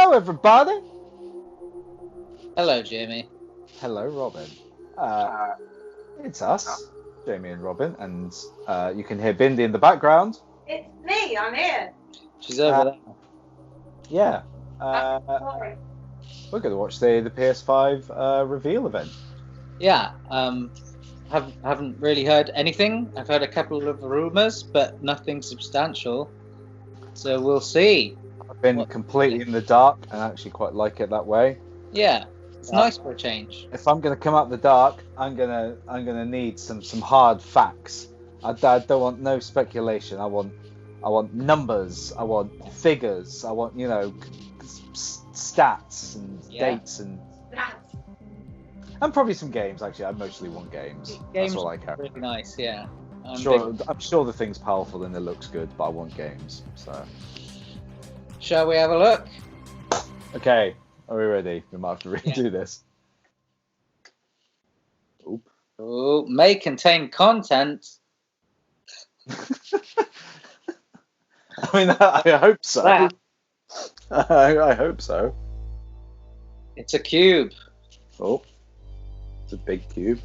Hello, everybody. Hello, Jamie. Hello, Robin. It's us, Jamie and Robin, and you can hear Bindy in the background. It's me, I'm here. She's over there. Yeah. Sorry. We're going to watch the PS5 reveal event. Yeah. Haven't really heard anything. I've heard a couple of rumors, but nothing substantial. So we'll see. I've been completely in the dark and actually quite like it that way. Yeah, it's nice for a change. If I'm going to come out the dark, I'm gonna need some hard facts. I don't want no speculation. I want numbers. I want figures. I want stats and dates and probably some games. Actually, I mostly want games. Games That's all I care. Really nice, yeah. I'm sure the thing's powerful and it looks good, but I want games. So, shall we have a look? okay, are we ready? We might have to redo this. Oop. Oh, may contain content. I mean, I hope so. I hope so. It's a cube. Oh, it's a big cube.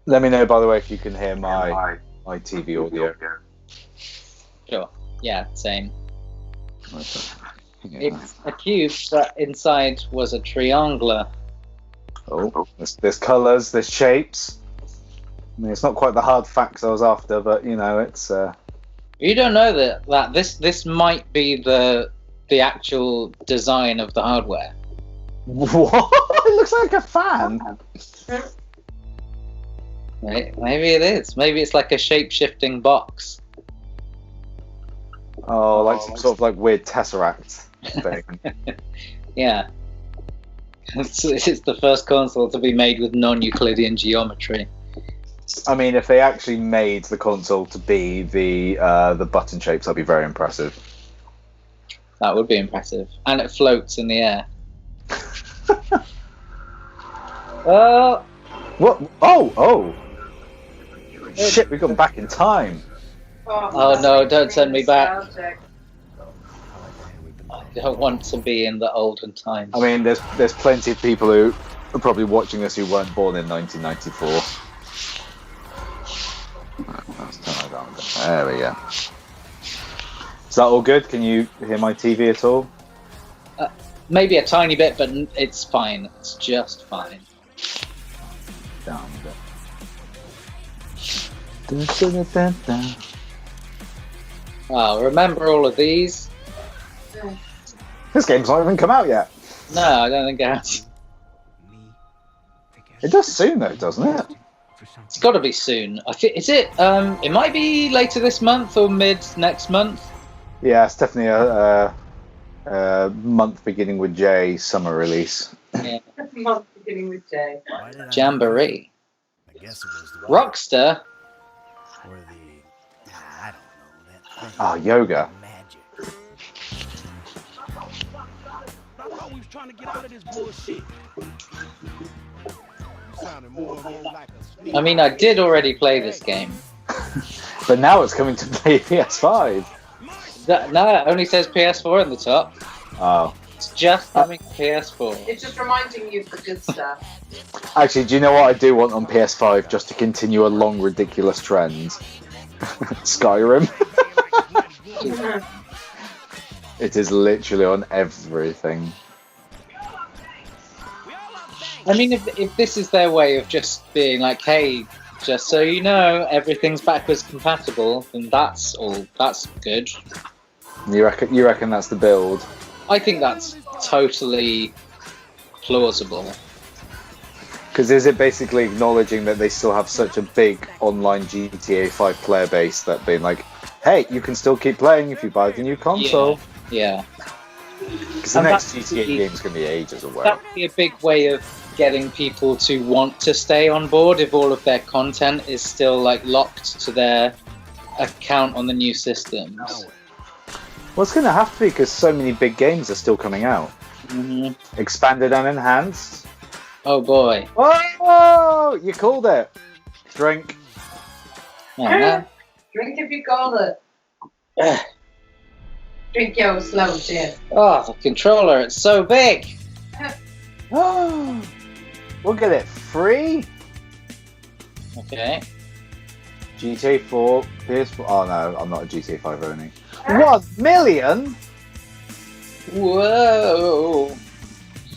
Let me know, by the way, if you can hear my TV audio. Sure. Yeah, same. Yeah. It's a cube, but inside was a triangle. Oh, there's colours, there's shapes. I mean, it's not quite the hard facts I was after, but it's. You don't know that this might be the actual design of the hardware. What? It looks like a fan. Maybe it is. Maybe it's like a shape-shifting box. Oh, like some sort of like weird tesseract thing. Yeah. It's the first console to be made with non-Euclidean geometry. I mean, if they actually made the console to be the button shapes, that'd be very impressive. That would be impressive. And it floats in the air. What? Oh! Shit, we've gone back in time. Oh no, don't send me back. I don't want to be in the olden times. I mean, there's plenty of people who are probably watching this who weren't born in 1994. Let's turn that down. There we go. Is that all good? Can you hear my TV at all? Maybe a tiny bit, but it's fine. It's just fine. Down a bit. Oh, remember all of these? This game's not even come out yet. No, I don't think it has. It does soon though, doesn't it? It's got to be soon. Is it? It might be later this month or mid next month. Yeah, it's definitely a month beginning with J summer release. Yeah. Month beginning with J. Jamboree. I guess it was the Rockstar. or the I don't know that. Oh, yoga. Magic. I'm always trying to get out of this bullshit. You sounded more and more like a sneak. I mean, I did already play this game. But now it's coming to play PS5. No, it only says PS4 on the top. Oh. It's just coming to PS4. It's just reminding you of the good stuff. Actually, do you know what I do want on PS5 just to continue a long, ridiculous trend? Skyrim. It is literally on everything. I mean, if this is their way of just being like, hey, just so you know, everything's backwards compatible, then that's good. You reckon that's the build? I think that's totally plausible. Because is it basically acknowledging that they still have such a big online GTA 5 player base that being like, hey, you can still keep playing if you buy the new console? Yeah. Because the next GTA game's going to be ages away. That would be a big way of getting people to want to stay on board if all of their content is still like locked to their account on the new systems. Well, it's going to have to be because so many big games are still coming out. Mm-hmm. Expanded and enhanced. Oh boy. Oh, you called it. Drink. Oh, man. Drink if you call it. Drink your slow gin. Oh, the controller, it's so big! We'll get it free. Okay. GTA 4, PS4. Oh no, I'm not a GTA 5 owner. 1 million? Whoa!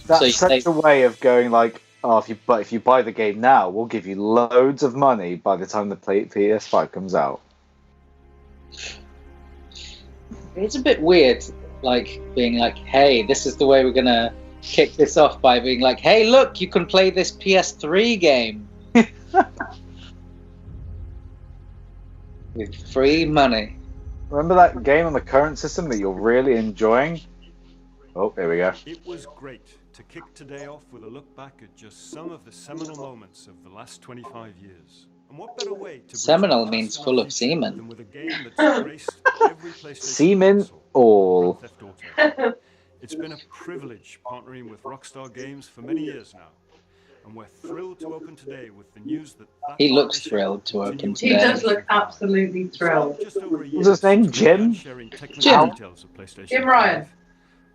That's So you such say- a way of going like, oh, if you buy the game now, we'll give you loads of money by the time the PS5 comes out. It's a bit weird, like, being like, hey, this is the way we're gonna kick this off by being like, hey, look, you can play this PS3 game. With free money. Remember that game on the current system that you're really enjoying? Oh, here we go. It was great to kick today off with a look back at just some of the seminal moments of the last 25 years. And what better way to Seminal means full of semen. than with a game that's graced every PlayStation Semen console, all. Grand Theft Auto. It's been a privilege partnering with Rockstar Games for many years now. And we're thrilled to open today with the news that He looks thrilled to open He today. does look absolutely thrilled. Just over a year What's his name? since we Jim? began sharing technical Jim. details of PlayStation Jim Ryan. 5.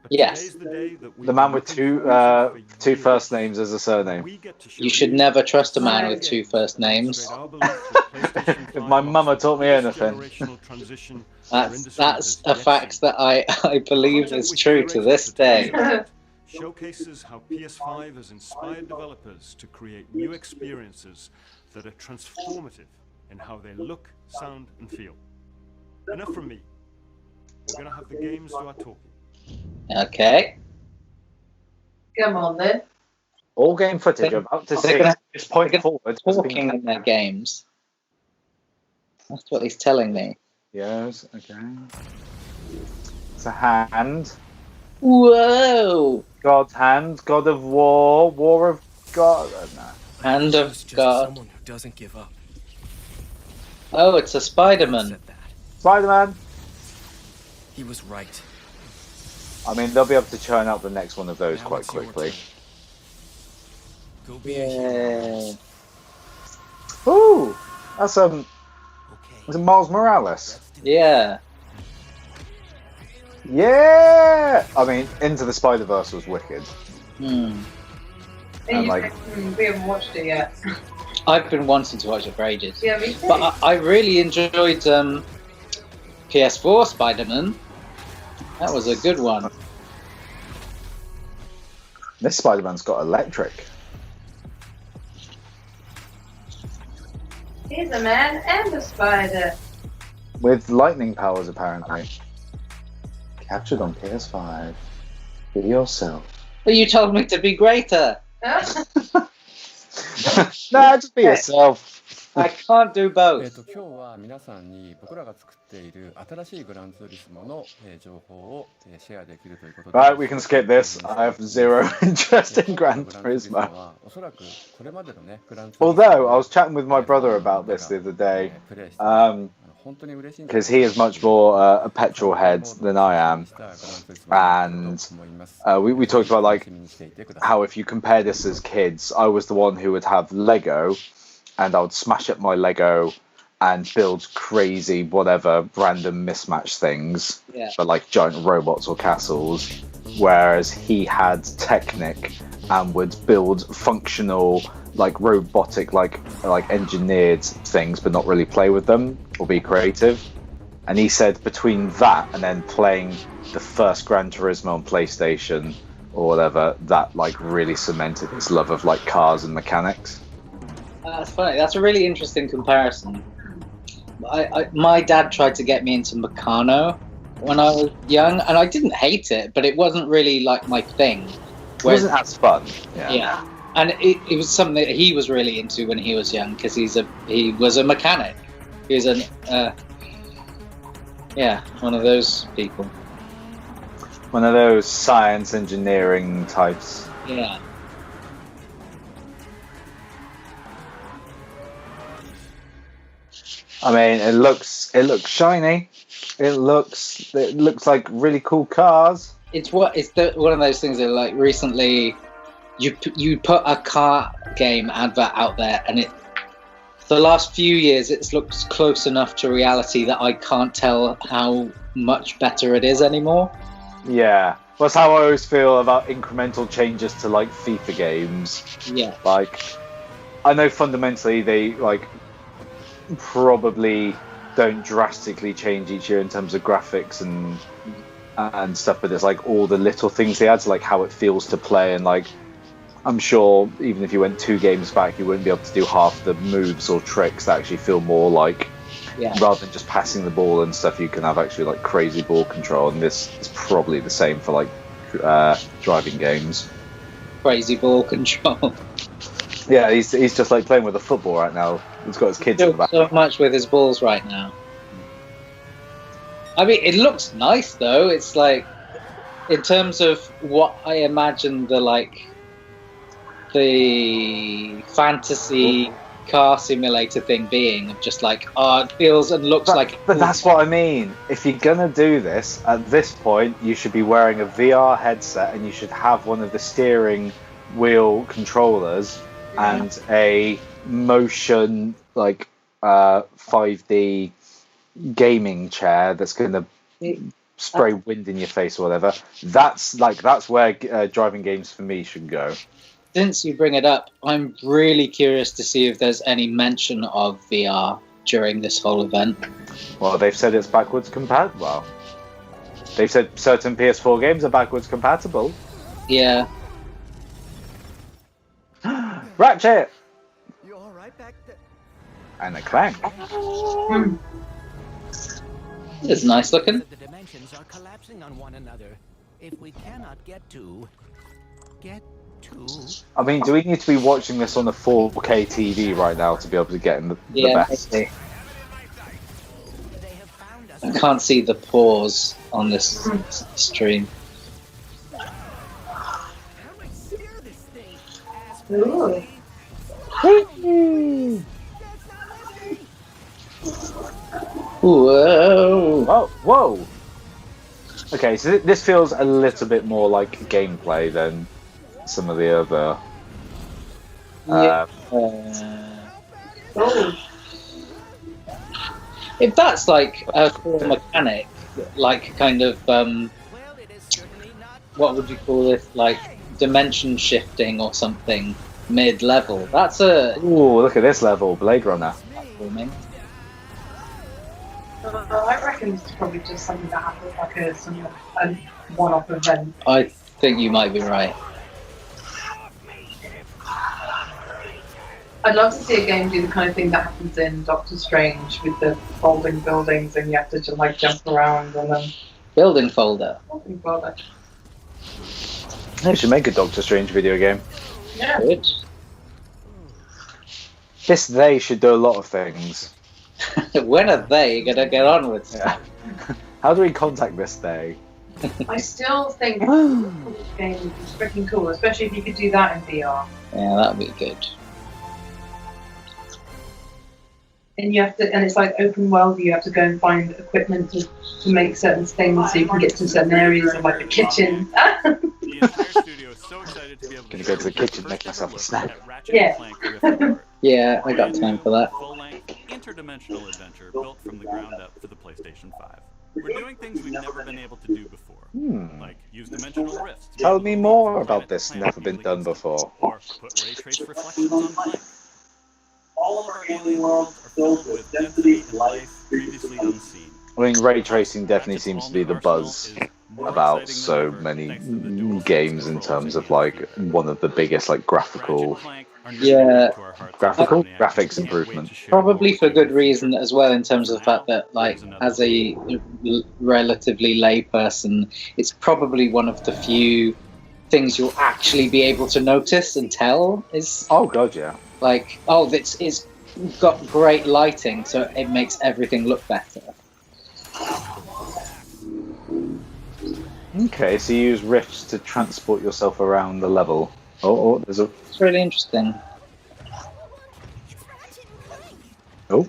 But Yes. today's the day that we've The man been with looking two forward to for two years. first names as a surname. We get to show You should never trust a man with two first names. If my mama taught me anything. That's a fact that I believe is true to this day. Showcases how PS5 has inspired developers to create new experiences that are transformative in how they look, sound, and feel. Enough from me. We're going to have the games do our talking. Okay. Come on then. All game footage I'm about to They're see. gonna- Just point they're forward. has been- Talking in their games. That's what he's telling me. Yes, okay. It's a hand. Whoa! God's hand. God of War. War of God. No. Hand of Just God. someone who doesn't give up. Oh, it's a Spider-Man. Said that. Spider-Man. He was right. I mean, they'll be able to churn out the next one of those Now quite it's your quickly. turn. Go be a hero. Yeah. Ooh, that's Okay. Miles Morales. Yeah. Yeah. I mean, Into the Spider-Verse was wicked. Hmm. And, like- We haven't watched it yet. I've been wanting to watch it for ages. Yeah, me too. But I really enjoyed PS4 Spider-Man. That was a good one. This Spider-Man's got electric. He's a man and a spider. With lightning powers, apparently. Captured on PS5. Be yourself. But you told me to be greater. Nah, just be yourself. I can't do both. 今日は皆さんに僕らが作っている新しいグランツーリスモの情報をシェアできるということで Right, we can skip this. I have zero interest in Gran Turismo. おそらくこれまでのねグランツ Although, I was chatting with my brother about this the other day. プレイして 本当に嬉しいん Because he is much more a petrol head than I am. And we talked about like how if you compare this as kids, I was the one who would have Lego and I would smash up my Lego and build crazy whatever random mismatched things, Yeah. but like giant robots or castles, whereas he had Technic and would build functional like robotic like engineered things but not really play with them or be creative. And he said between that and then playing the first Gran Turismo on PlayStation or whatever, that like really cemented his love of like cars and mechanics. That's funny. That's a really interesting comparison. My dad tried to get me into Meccano when I was young, and I didn't hate it, but it wasn't really like my thing. It wasn't as fun. Yeah, and it was something that he was really into when he was young because he was a mechanic. He was one of those people. One of those science engineering types. Yeah. I mean, it looks shiny. It looks like really cool cars. It's one of those things that like recently you put a car game advert out there and the last few years, it's looked close enough to reality that I can't tell how much better it is anymore. Yeah. That's how I always feel about incremental changes to like FIFA games. Yeah. Like, I know fundamentally they like probably don't drastically change each year in terms of graphics and stuff, but it's like all the little things they add to like how it feels to play, and like I'm sure even if you went 2 games back, you wouldn't be able to do half the moves or tricks that actually feel more like, rather than just passing the ball and stuff, you can have actually like crazy ball control, and this is probably the same for like driving games. Crazy ball control. Yeah, he's just like playing with a football right now. He's got his kids in the back. So much with his balls right now. I mean, it looks nice though. It's like, in terms of what I imagine the fantasy car simulator thing being, of just like, it feels and looks like. But that's what I mean. If you're gonna do this, at this point, you should be wearing a VR headset, and you should have one of the steering wheel controllers and a motion like 5D gaming chair that's gonna spray wind in your face or whatever. That's where driving games for me should go. Since you bring it up, I'm really curious to see if there's any mention of VR during this whole event. Well, they've said it's backwards compatible. Well, they've said certain PS4 games are backwards compatible. Yeah. Ratchet! You all right back there? And a clank. It's nice looking. The dimensions are collapsing on one another. If we cannot get to. I mean, do we need to be watching this on a 4K TV right now to be able to get in the best? Maybe. I can't see the pause on this stream. Ooh. Whoa! Whoa! Okay, so this feels a little bit more like gameplay than some of the other. If that's like a core mechanic, like kind of what would you call this? Like dimension shifting or something mid-level. That's a. Ooh, look at this level, Blade Runner. I reckon it's probably just something that happens like a one-off event. I think you might be right. I'd love to see a game do the kind of thing that happens in Doctor Strange with the folding buildings, and you have to just like jump around and then. Building folder. Folding folder. They should make a Doctor Strange video game. Yeah. Good. They should do a lot of things. When are they gonna get on with stuff? Yeah. How do we contact this day? I still think this game is freaking cool, especially if you could do that in VR. Yeah, that'd be good. And you have to, and it's like open world. You have to go and find equipment to make certain things, so you can get to certain areas of like the kitchen. The entire studio is so excited to be able to Gonna go to the kitchen, make myself a snack. Yeah. Yeah, I got time for that. Full-length, interdimensional adventure built from the ground up for the PlayStation 5. We're doing things we've never been able to do before, like use dimensional rifts. to be Tell able me to more move about planet this. to planet Never been easily done instantly, before. Or put ray trace reflections on planets. All of our alien worlds are filled with density and life previously unseen. I mean, ray tracing definitely seems to be the buzz about so many games in terms of like one of the biggest like graphics improvement. Probably for good reason as well, in terms of the fact that, like, as a relatively lay person, it's probably one of the few things you'll actually be able to notice and tell is. Oh god, yeah. Like, it's got great lighting, so it makes everything look better. Okay, so you use rifts to transport yourself around the level. Oh, there's a. It's really interesting. Oh.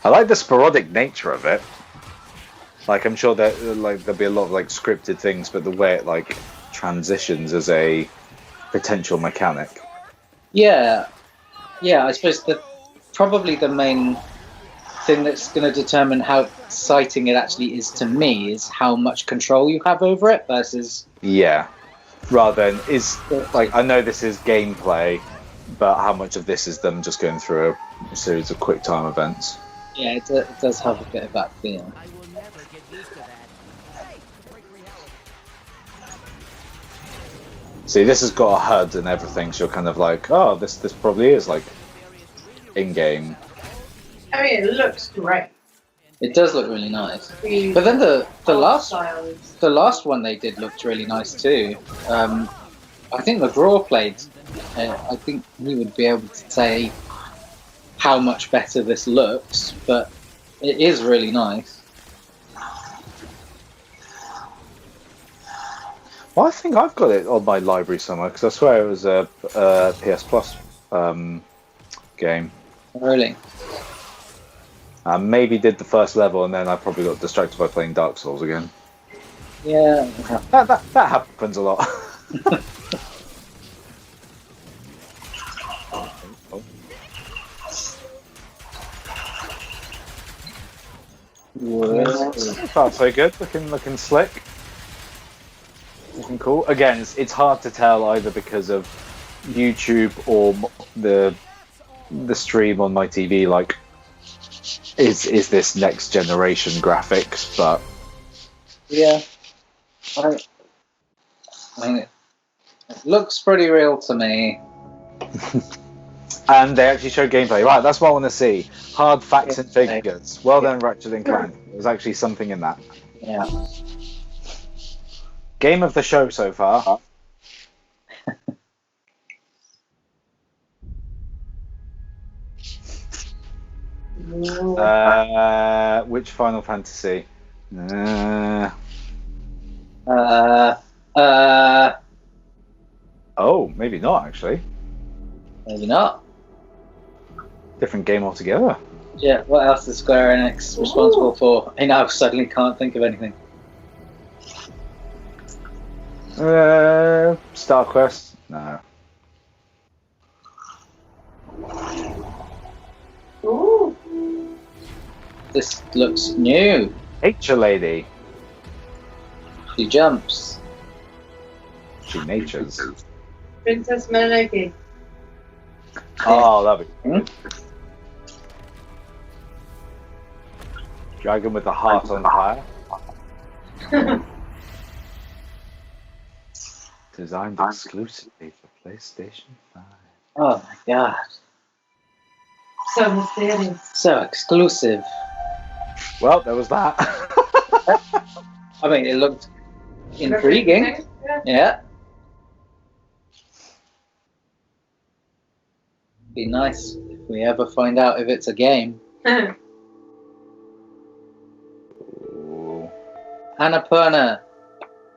I like the sporadic nature of it. Like, I'm sure that there'll be a lot of like scripted things, but the way it like transitions as a potential mechanic. Yeah, Yeah, I suppose probably the main thing that's going to determine how exciting it actually is to me is how much control you have over it versus. Yeah. Rather than I know this is gameplay, but how much of this is them just going through a series of quick time events? Yeah, it does have a bit of that feel. I will never get used to that. Hey, break reality. See, this has got a HUD and everything, so you're kind of like, oh, this probably is like in-game. I mean, it looks great. It does look really nice. The But then the last style is- the last one they did looked really nice too. I think McGraw played. I think he would be able to say how much better this looks, but it is really nice. Well, I think I've got it on my library somewhere because I swear it was a PS Plus game. Really. I maybe did the first level and then I probably got distracted by playing Dark Souls again. Yeah. That happens a lot. Felt so good. Looking slick. Looking cool. Again, it's hard to tell either because of YouTube or the stream on my TV. Like, is this next generation graphics? But Yeah. I mean, it looks pretty real to me. and they actually showed gameplay. Right, that's what I want to see. Hard facts and figures. Well done, Ratchet and Clank. There's actually something in that. Yeah. Game of the show so far. Which Final Fantasy? Oh, maybe not actually. Maybe not. Different game altogether. Yeah, what else is Square Enix responsible for? I now suddenly can't think of anything. Star Quest? No. Ooh. This looks new. Nature Lady. She jumps. She natures. Princess Mononoke. Oh, that'd be Hmm? Dragon with the heart on fire. Designed exclusively for PlayStation 5. Oh my god. So mysterious. So exclusive. Well, there was that. I mean, it looked intriguing. Yeah. Yeah. Be nice if we ever find out if it's a game. Ooh. Annapurna.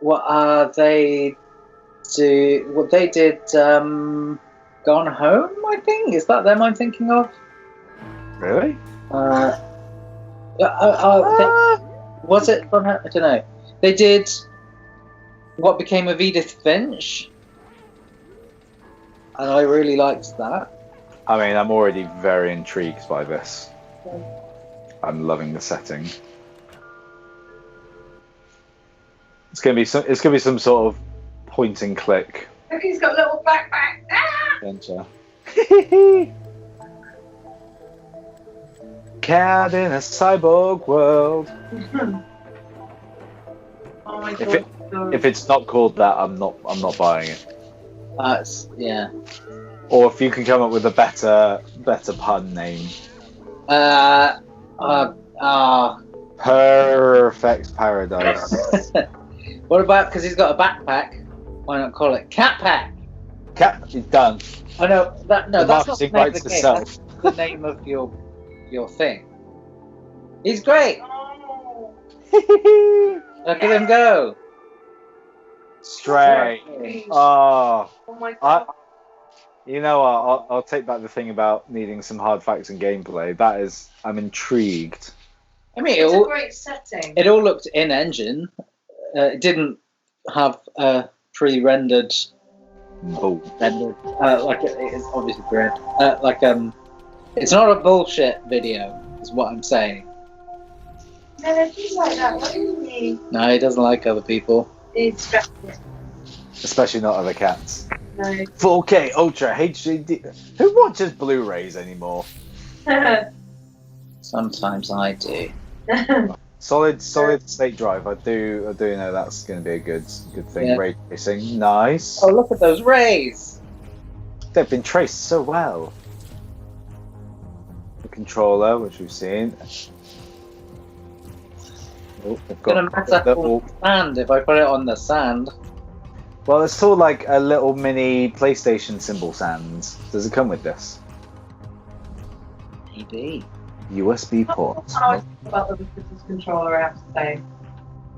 What are they do? What they did? Gone Home, I think. Is that them I'm thinking of? Really? Was it Gone Home? I don't know. They did What Became of Edith Finch, and I really liked that. I mean, I'm already very intrigued by this. I'm loving the setting. It's gonna be some sort of point and click Look, he's got a little backpack. Ah! adventure. Cat in a cyborg world. Oh my If god. If it's not called that, I'm not buying it. Yeah. Or if you can come up with a better pun name. Perfect Paradise. What about, because he's got a backpack, why not call it Cat Pack? Cat is done. Oh no, that's not the marketing name of writes the game. itself. That's the name of your thing. He's great. Oh. Look at him go. Stray. Oh, Oh my god. you know what? I'll take back the thing about needing some hard facts and gameplay. I'm intrigued. I mean, It's a great setting. it all looked in engine. It didn't have a pre-rendered Bull. rendered. Like it's obviously red. It's not a bullshit video, is what I'm saying. No, he's like that. What isn't he? No, he doesn't like other people. He's stressed. Especially not other cats. No. 4K Ultra HD. Who watches Blu-rays anymore? Sometimes I do. Solid state drive. I do know that's going to be a good thing. Yeah. Ray tracing, nice. Oh, look at those rays! They've been traced so well. The controller, which we've seen. Oh, they've Gonna got mess a up all the sand if I put it on the sand. well, it's sort of like a little mini PlayStation symbol sands. Does it come with this? Maybe. USB port. I think about the Christmas controller, I have to say.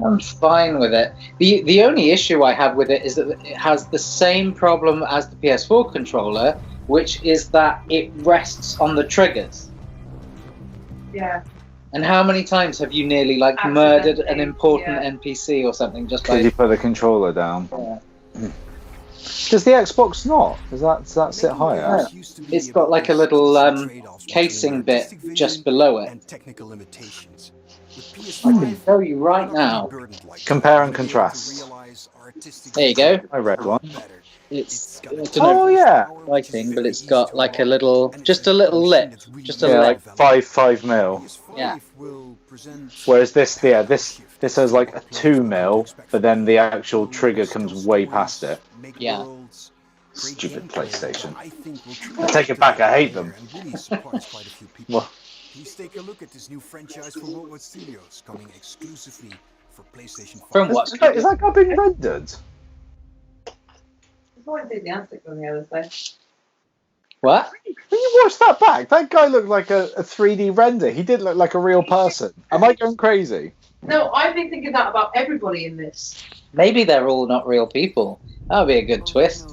I'm fine with it. The only issue I have with it is that it has the same problem as the PS4 controller, which is that it rests on the triggers. Yeah. And how many times have you nearly murdered an important NPC or something just Did you by? put the controller down? Yeah. Does the Xbox not? Does that sit higher? It's got like a little casing bit just below it. I can tell you right now. Compare and contrast. There you go. I read one. It's Oh yeah. lighting, but it's got like a little lip, just a Yeah, lip. like 5 mil. Yeah. Whereas this has like a 2 mil, but then the actual trigger comes way past it. Yeah. Stupid PlayStation. I take it back. I hate them. Well, Please take a look at this new franchise from Worldwide Studios, coming exclusively for PlayStation 5. From what? is that guy being rendered? It's more enthusiastic than the other side. What? When you watch that back, that guy looked like a 3D render. He did look like a real person. Am I going crazy? No, I've been thinking that about everybody in this. Maybe they're all not real people. That would be a good twist.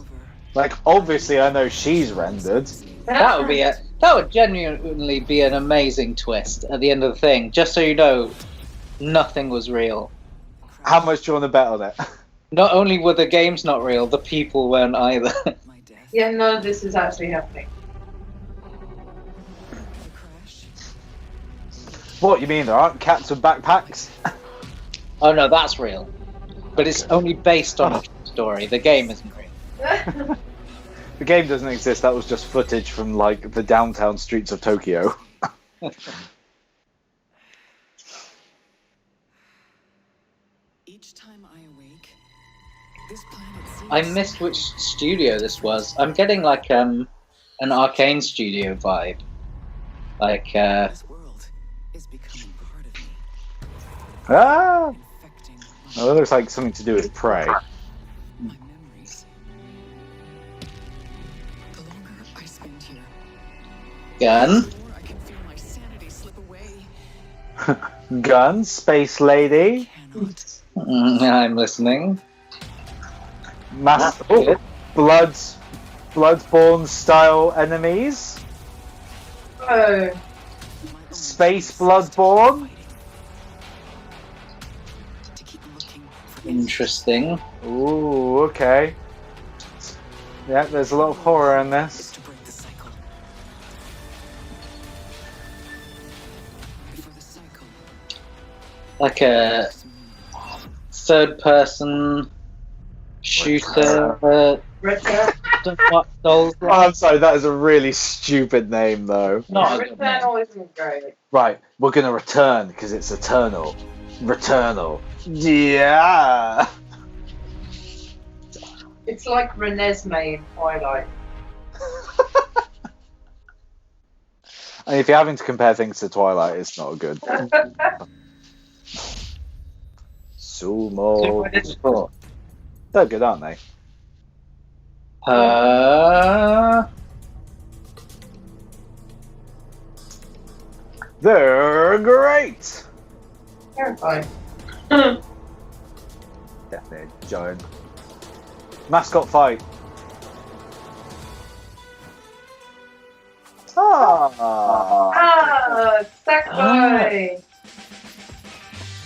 Like, obviously, I know she's rendered. That would genuinely be an amazing twist at the end of the thing. Just so you know, nothing was real. How much do you want to bet on it? Not only were the games not real, the people weren't either. Yeah, none of this is actually happening. What, you mean there aren't cats with backpacks? Oh no, that's real. But it's only based on a true story. The game isn't real. The game doesn't exist. That was just footage from, like, the downtown streets of Tokyo. Each time I awake, this planet seems I missed which studio this was. I'm getting like an Arcane studio vibe. Like this world is becoming part of me, Ah! infecting Oh, that looks like something to do with Prey. my memories. The longer I spend here, gun. the more I can feel my sanity slip away. Gun, space lady, Cannot. I'm listening. Bloodborne style enemies, Oh, space Bloodborne. To keep looking for Interesting. Ooh, okay. Yeah, there's a lot of horror in this. to break the cycle. Before the cycle Like a breaks me. third-person shooter. Return. Souls. Oh, I'm sorry, that is a really stupid name, though. Not a good name. Returnal isn't great. Right, we're gonna return because it's eternal. Returnal. Yeah. It's like Renesmee in Twilight. And if you're having to compare things to Twilight, it's not good. Sumo. They're good, aren't they? They're great. Terrifying. Definitely a giant. Mascot fight. Ah, Sackboy!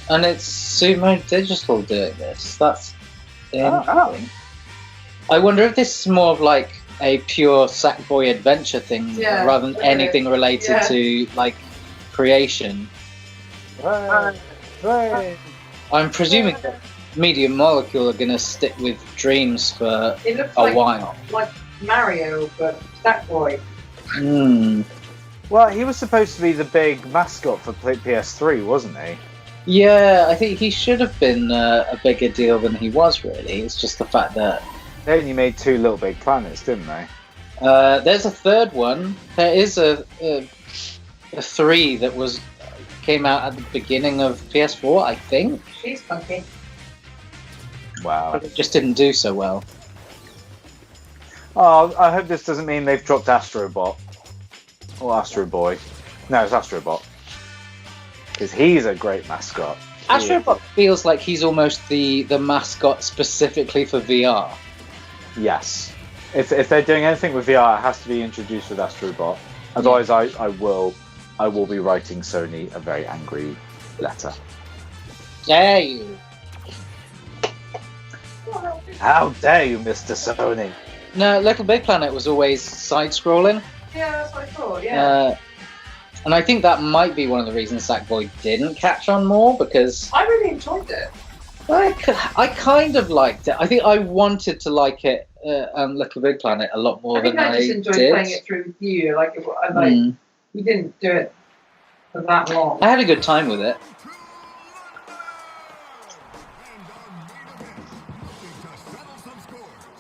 And it's Sumo Digital doing this. That's interesting. I wonder if this is more of like a pure Sackboy adventure thing Yeah, rather than okay. anything related Yeah. to like creation. Right. Right. I'm presuming that Medium Molecule are going to stick with Dreams for It looks a while. like Mario, but Sackboy. Hmm. Well, he was supposed to be the big mascot for PS3, wasn't he? Yeah, I think he should have been a bigger deal than he was. Really, it's just the fact that They only made 2 Little Big Planets, didn't they? there's a third one. There is a 3 that came out at the beginning of PS4, I think. She's funky. Wow. But it just didn't do so well. Oh, I hope this doesn't mean they've dropped Astrobot. Or Astro Boy. No, it's Astrobot. Because he's a great mascot. Astrobot feels like he's almost the mascot specifically for VR. Yes. If they're doing anything with VR, it has to be introduced with Astrobot. Otherwise, I will be writing Sony a very angry letter. Hey! How dare you, Mr. Sony? No, Little Big Planet was always side-scrolling. Yeah, that's what I thought, yeah. And I think that might be one of the reasons Sackboy didn't catch on more, because I really enjoyed it. I kind of liked it. I think I wanted to like it, Little Big Planet, a lot more I think than I just enjoyed did. playing it through with you. Mm. We didn't do it for that long. I had a good time with it.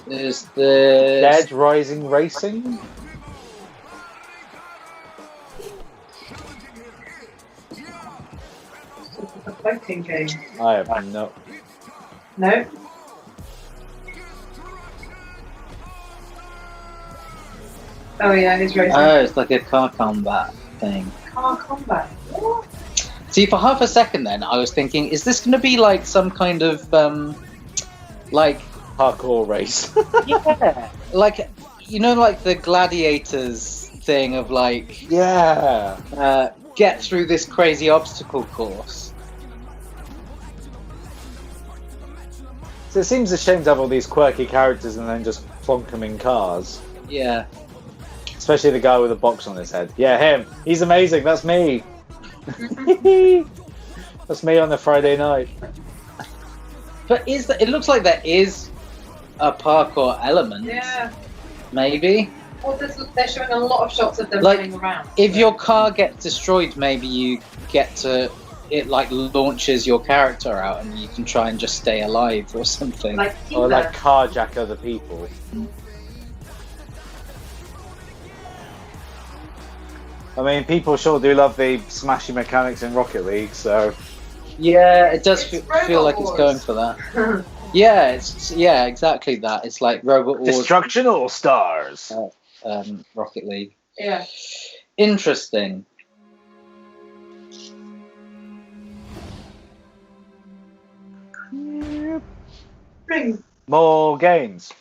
There's the Dead Rising Racing? A fighting game. I have no. No? Oh yeah, it's racing. it's like a car combat thing. Car combat. What? See, for half a second then, I was thinking, is this going to be like some kind of, like... Parkour race. Yeah. Like, you know, like the Gladiators thing of like... Yeah. Get through this crazy obstacle course. So it seems a shame to have all these quirky characters and then just plonk them in cars. Yeah. Especially the guy with a box on his head. Yeah, him. He's amazing. That's me. That's me on a Friday night. But it looks like there is a parkour element. Yeah. Maybe. Well, they're showing a lot of shots of them Like, running around. If your car gets destroyed, maybe you get to... It like launches your character out and you can try and just stay alive or something. Like Or Tina. like carjack other people. I mean, people sure do love the smashy mechanics in Rocket League, so... Yeah, it does It's feel Robot like it's Wars. going for that. Yeah, exactly that. It's like Robot Wars, Destruction All Stars! Rocket League. Yeah. Interesting. Ring. More games.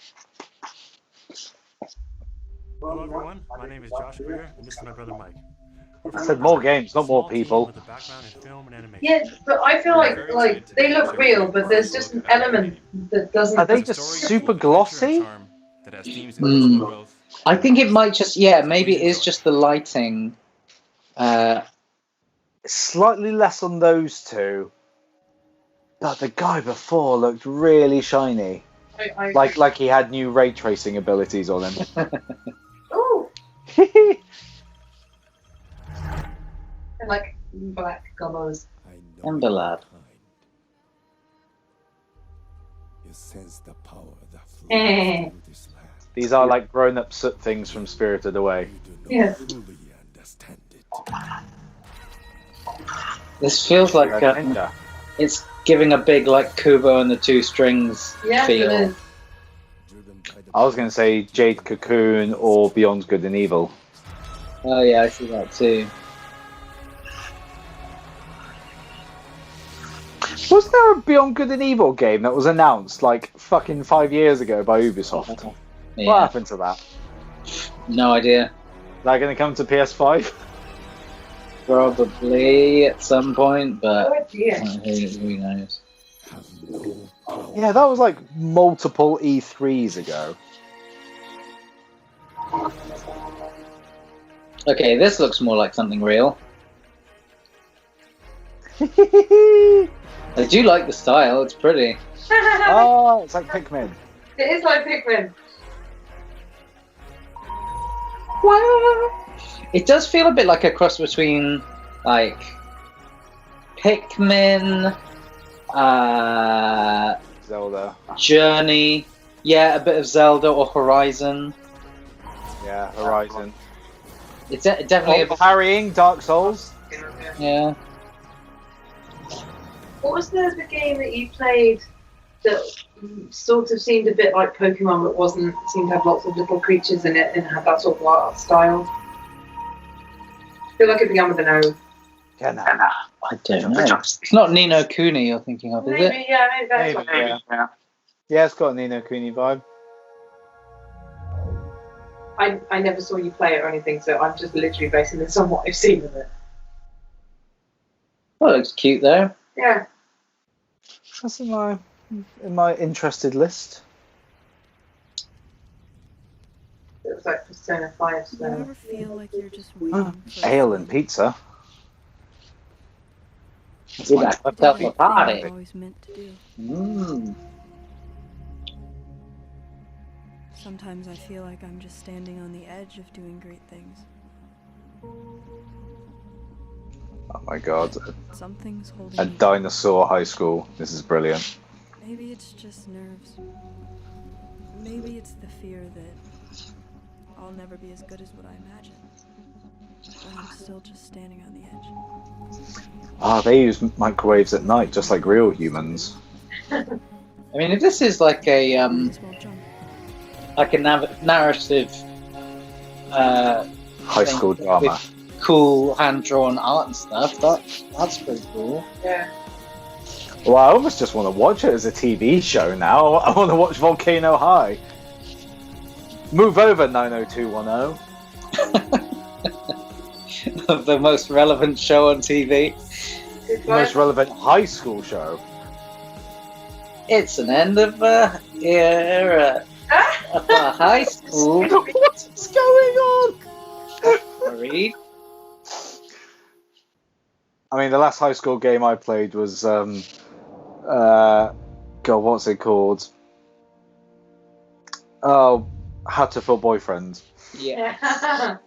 Hello everyone, my name is Josh Greer, and this is my brother Mike. I said more games, not more people. With a background in film and animation. Yeah, but I feel like they look real, but there's just an element that doesn't. Are they just super glossy? I think it might just, maybe it is just the lighting. Slightly less on those two. But the guy before looked really shiny. Like he had new ray tracing abilities on him. Oh. And like black gobos. Ember Lad. You sense the power that flows Eh. through this land. These are like grown-up soot things from Spirited Away. Yeah. Fully understand it. This feels like Ninja. it's giving a big like Kubo and the Two Strings Yes, feel. it is. I was going to say Jade Cocoon or Beyond Good and Evil. Oh yeah, I see that too. Was there a Beyond Good and Evil game that was announced like fucking 5 years ago by Ubisoft? What Yeah, happened to that? no idea. Is that going to come to PS5? Probably at some point, but Oh dear. who knows? Yeah, that was like multiple E3s ago. Okay, this looks more like something real. I do like the style, it's pretty. Oh, it's like Pikmin. It is like Pikmin. It does feel a bit like a cross between, like, Pikmin, Zelda. Journey, yeah, a bit of Zelda or Horizon. Yeah, Horizon. It's definitely a bit, Parrying, Dark Souls. yeah. What was the game that you played that sort of seemed a bit like Pokemon but wasn't, seemed to have lots of little creatures in it and had that sort of art style? I feel like it began with an O. I don't know. It's not Ni no Kuni you're thinking of, is it? Maybe, yeah, maybe that's what Maybe, yeah. Yeah, it's got a Ni no Kuni vibe. I never saw you play it or anything, so I'm just literally basing this on what I've seen of it. Well, it looks cute though. Yeah. That's in my interested list. It was like Persona 5, You so. ever feel like you're just waiting for Ale and pizza. Did I fucked up the a thing party? you're always meant to do? Mm. Sometimes I feel like I'm just standing on the edge of doing great things. Oh my god. Something's holding A me back. dinosaur high school. This is brilliant. Maybe it's just nerves. Maybe it's the fear that I'll never be as good as what I imagine. But I'm still just standing on the edge. They use microwaves at night, just like real humans. I mean, if this is like a Might as well jump. narrative High school thing drama. with cool hand-drawn art and stuff, that's pretty cool. Yeah. Well, I almost just want to watch it as a TV show now. I want to watch Volcano High. Move over, 90210. The most relevant show on TV. The most relevant high school show. It's an end of a era of a high school. What's going on? Read. I mean, the last high school game I played was, God, what's it called? Oh, How to Fill Boyfriend. Yeah. Hi,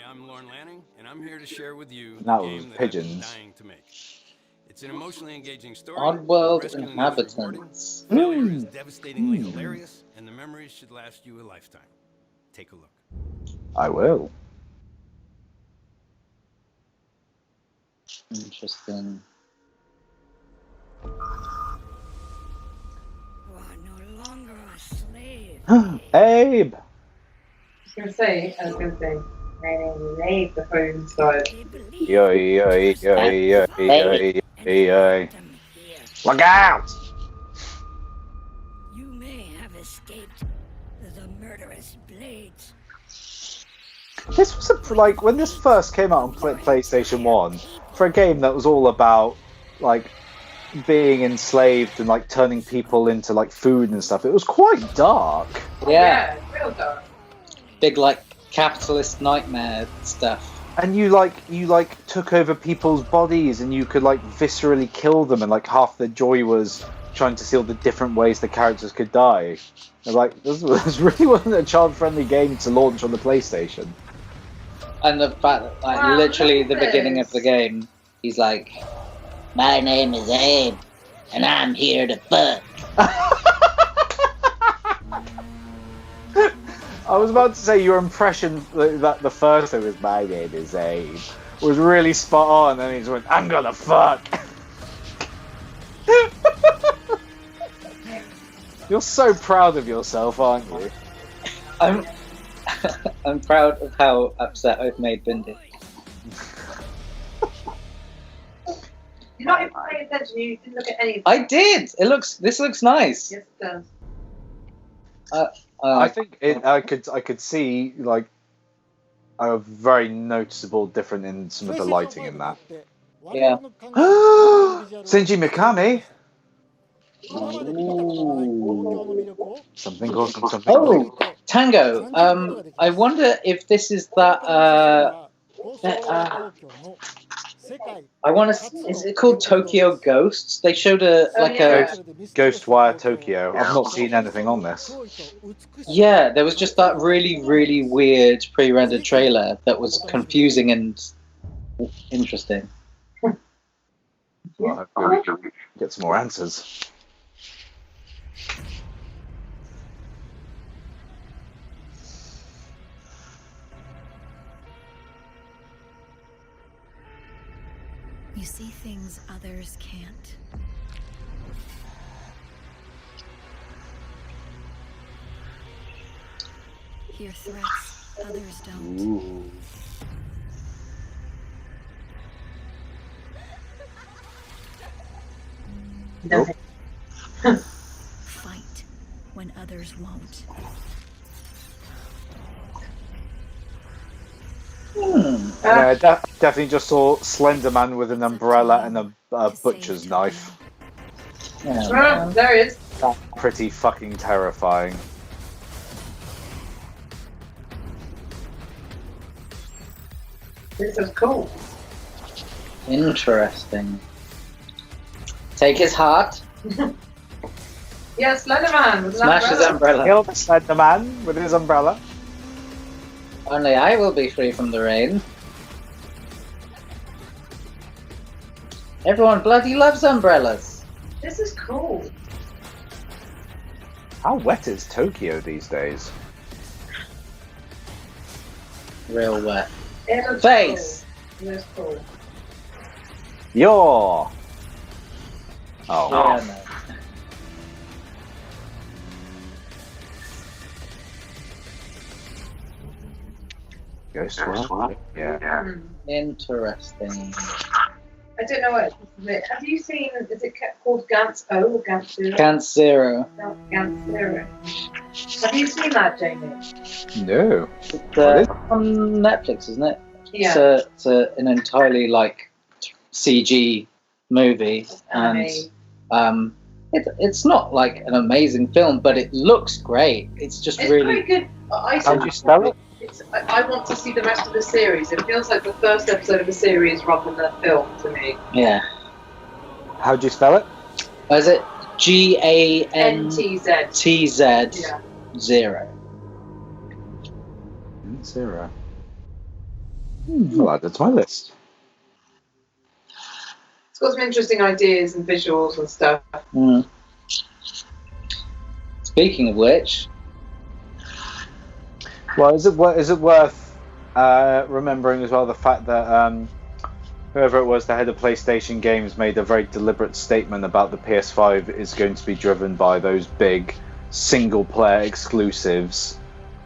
I'm Lorne Lanning, and I'm here to share with you the That game was that I've Pigeons. been dying to make. It's an emotionally engaging story. Oddworld the rescuing is Inhabitants. rewarding, failure is devastatingly hilarious, and the memories should last you a lifetime. Take a look. I will. Interesting. You are no longer a slave. Abe! I was gonna say, my name is Abe before you started. They believe Yo, yo, yo, yo, yo, yo. Look out! you may have escaped the murderous blades. This was like when this first came out on PlayStation 1, for a game that was all about like being enslaved and like turning people into like food and stuff. It was quite dark. Yeah. Real dark. Big, like, capitalist nightmare stuff. And you took over people's bodies and you could like viscerally kill them, and like half the joy was trying to see all the different ways the characters could die. And, like, this really wasn't a child-friendly game to launch on the PlayStation. And the fact that, like, Wow, literally look the at beginning this. of the game, he's like, "My name is Abe, and I'm here to fuck." I was about to say your impression that the first thing was "My name is Abe" was really spot on, and he just went, "I'm gonna fuck." You're so proud of yourself, aren't you? I'm I'm proud of how upset I've made Bindy. You're not even paying attention. You didn't look at any of I did. This looks nice. Yes, it does. I think I could see like a very noticeable difference in some of the lighting in that. Yeah. Shinji Mikami. Something awesome, something. Oh, Tango. I wonder if this is that. I want to. Is it called Tokyo Ghosts? They showed a Ghostwire Tokyo. I've not seen anything on this. Yeah, there was just that really, really weird pre-rendered trailer that was confusing and interesting. Well, hopefully we can get some more answers. You see things others can't. Hear threats others don't. Ooh. Nope. Fight when others won't. Yeah, definitely just saw Slender Man with an umbrella and a butcher's knife. Yeah. There it is. Pretty fucking terrifying. This is cool. Interesting. Take his heart. Yeah, Slenderman with an Smash his umbrella. Kill the Slender Man with his umbrella. Only I will be free from the rain. Everyone bloody loves umbrellas. This is cool. How wet is Tokyo these days? Real wet. It looks Face. Cool. It looks cool. You're. Oh. Yeah, no. Ghostwire? Yeah. Interesting. I don't know what it is. Have you seen, is it called Gantz O or Gantz Zero? Gantz Zero. Gantz Zero. Have you seen that, Jamie? No. It's on Netflix, isn't it? Yeah. It's an entirely like CG movie, and it's not like an amazing film, but it looks great. It's just It's really pretty good. How do you spell it? I want to see the rest of the series. It feels like the first episode of a series rather than a film to me. Yeah. How do you spell it? Is it GANTZ Yeah. 0? Zero. I'll add it to my list. It's got some interesting ideas and visuals and stuff. Mm. Speaking of which, well, is it worth remembering as well the fact that whoever it was, the head of PlayStation Games, made a very deliberate statement about the PS5 is going to be driven by those big single-player exclusives,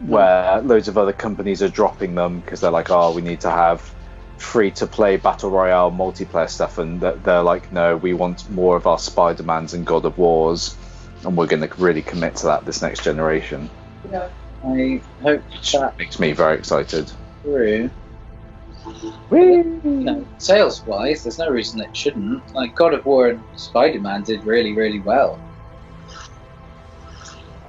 where loads of other companies are dropping them because they're like, oh, we need to have free-to-play battle royale multiplayer stuff, and they're like, no, we want more of our Spider-Mans and God of Wars, and we're going to really commit to that this next generation. Yeah. I hope that makes me very excited. True. You know, sales-wise, there's no reason it shouldn't. Like God of War and Spider-Man did really, really well.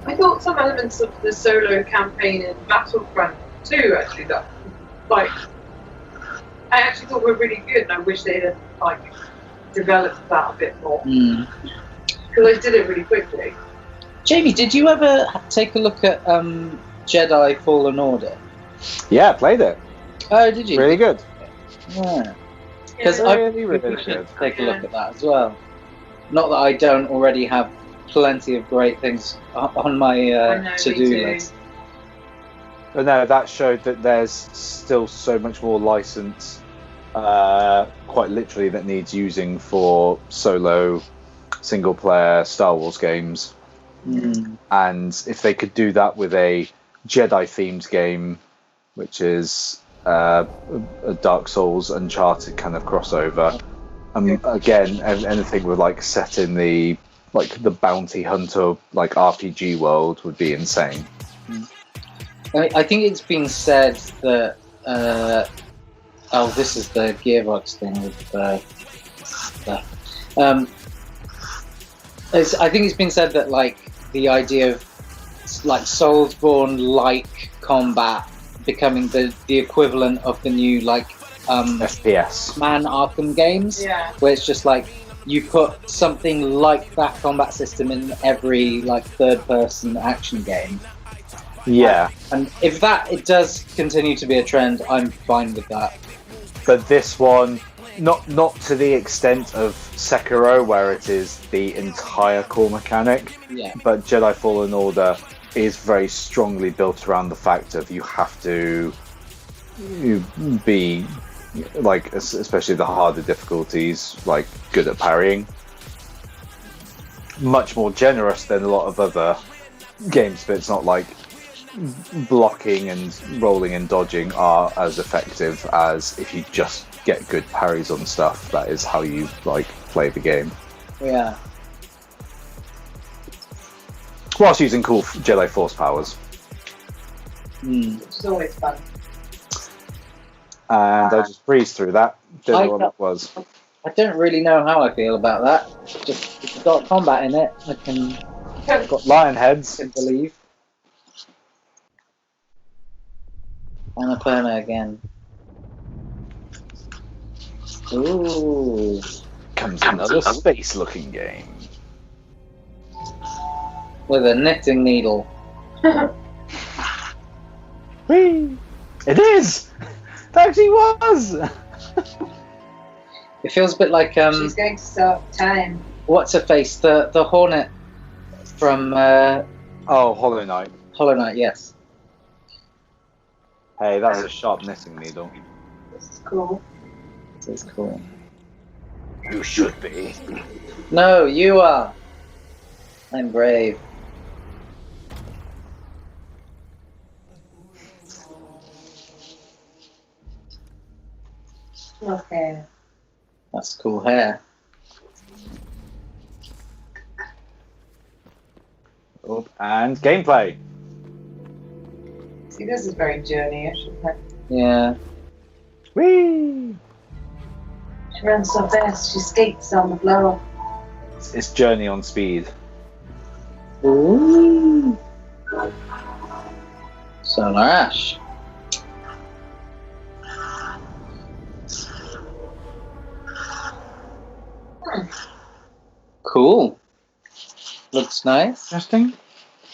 I thought some elements of the solo campaign in Battlefront 2 actually that, like, I actually thought were really good, and I wish they had like developed that a bit more because I did it really quickly. Jamie, did you ever take a look at Jedi Fallen Order? Yeah, played it. Oh, did you? Really good. Yeah. Because Yeah, I really should good. take a look at that as well. Not that I don't already have plenty of great things on my to-do list. But no, that showed that there's still so much more license, quite literally, that needs using for solo, single-player Star Wars games. And if they could do that with a Jedi-themed game, which is a Dark Souls, Uncharted kind of crossover, again, anything with like set in the bounty hunter like RPG world would be insane. I think it's been said that this is the Gearbox thing with stuff. I think it's been said that like the idea of like Soulsborne-like combat becoming the equivalent of the new like FPS Man Arkham games, where it's just like you put something like that combat system in every like third-person action game. Yeah, and if it does continue to be a trend, I'm fine with that. but this one, not to the extent of Sekiro, where it is the entire core mechanic. Yeah. But Jedi Fallen Order is very strongly built around the fact of you have to be like, especially the harder difficulties, like good at parrying. Much more generous than a lot of other games, but it's not like blocking and rolling and dodging are as effective as if you just get good parries on stuff. That is how you like play the game. Yeah. Whilst using cool Jedi Force powers. Which is always fun. And I just breezed through that. Didn't know what it was. I don't really know how I feel about that. Just if you've got combat in it, I can. Got lion heads. I can believe. Annapurna again. Ooh. Comes another space-looking game. With a knitting needle. Whee! It is! It actually was! It feels a bit like She's going to start time. what's her face? The Hornet from Hollow Knight. Hollow Knight, yes. Hey, that's a sharp knitting needle. This is cool. This is cool. You should be. No, you are. I'm brave. Okay. That's cool hair. Oh, and gameplay. See, this is very journey-ish, isn't it? Yeah. Whee! She runs so fast, she skates on the floor. It's Journey on speed. Ooh. Solar Ash. Cool. Looks nice. Interesting.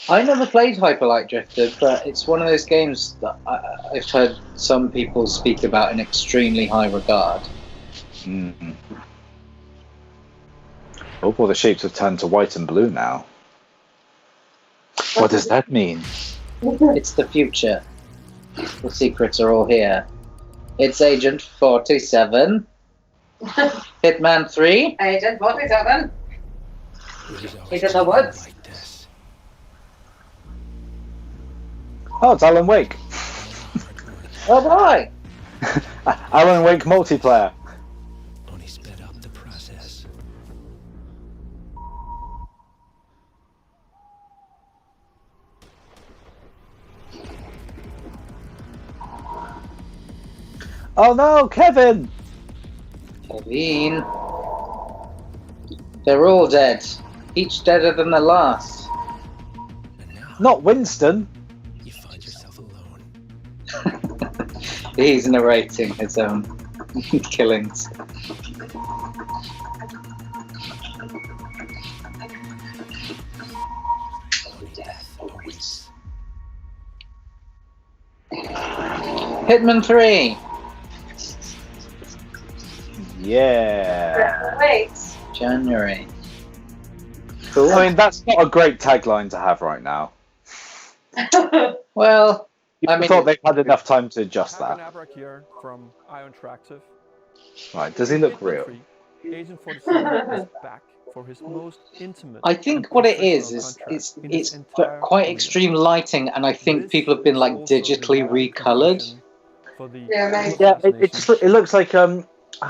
I never played Hyper Light Drifter, but it's one of those games that I've heard some people speak about in extremely high regard. Mm-hmm. Oh, well, the shapes have turned to white and blue now. What does that mean? It's the future. The secrets are all here. It's Agent 47. Hitman 3. Agent 47. He's in the woods. Oh, it's Alan Wake. Oh boy! Alan Wake multiplayer. Only sped up the process. Oh no, Kevin! Kevin. They're all dead. Each deader than the last. Not Winston. You find yourself alone. He's narrating his own killings. Hitman 3. Yeah. Wait. January. Cool. I mean, that's not a great tagline to have right now. Well, I thought they've had enough time to adjust that. Abrak here from Ion Tractive. Right, does he look real? Agent 47 is back for his most intimate. I think what it is it's quite extreme lighting, and I think people have been like digitally recolored. Yeah, it looks like I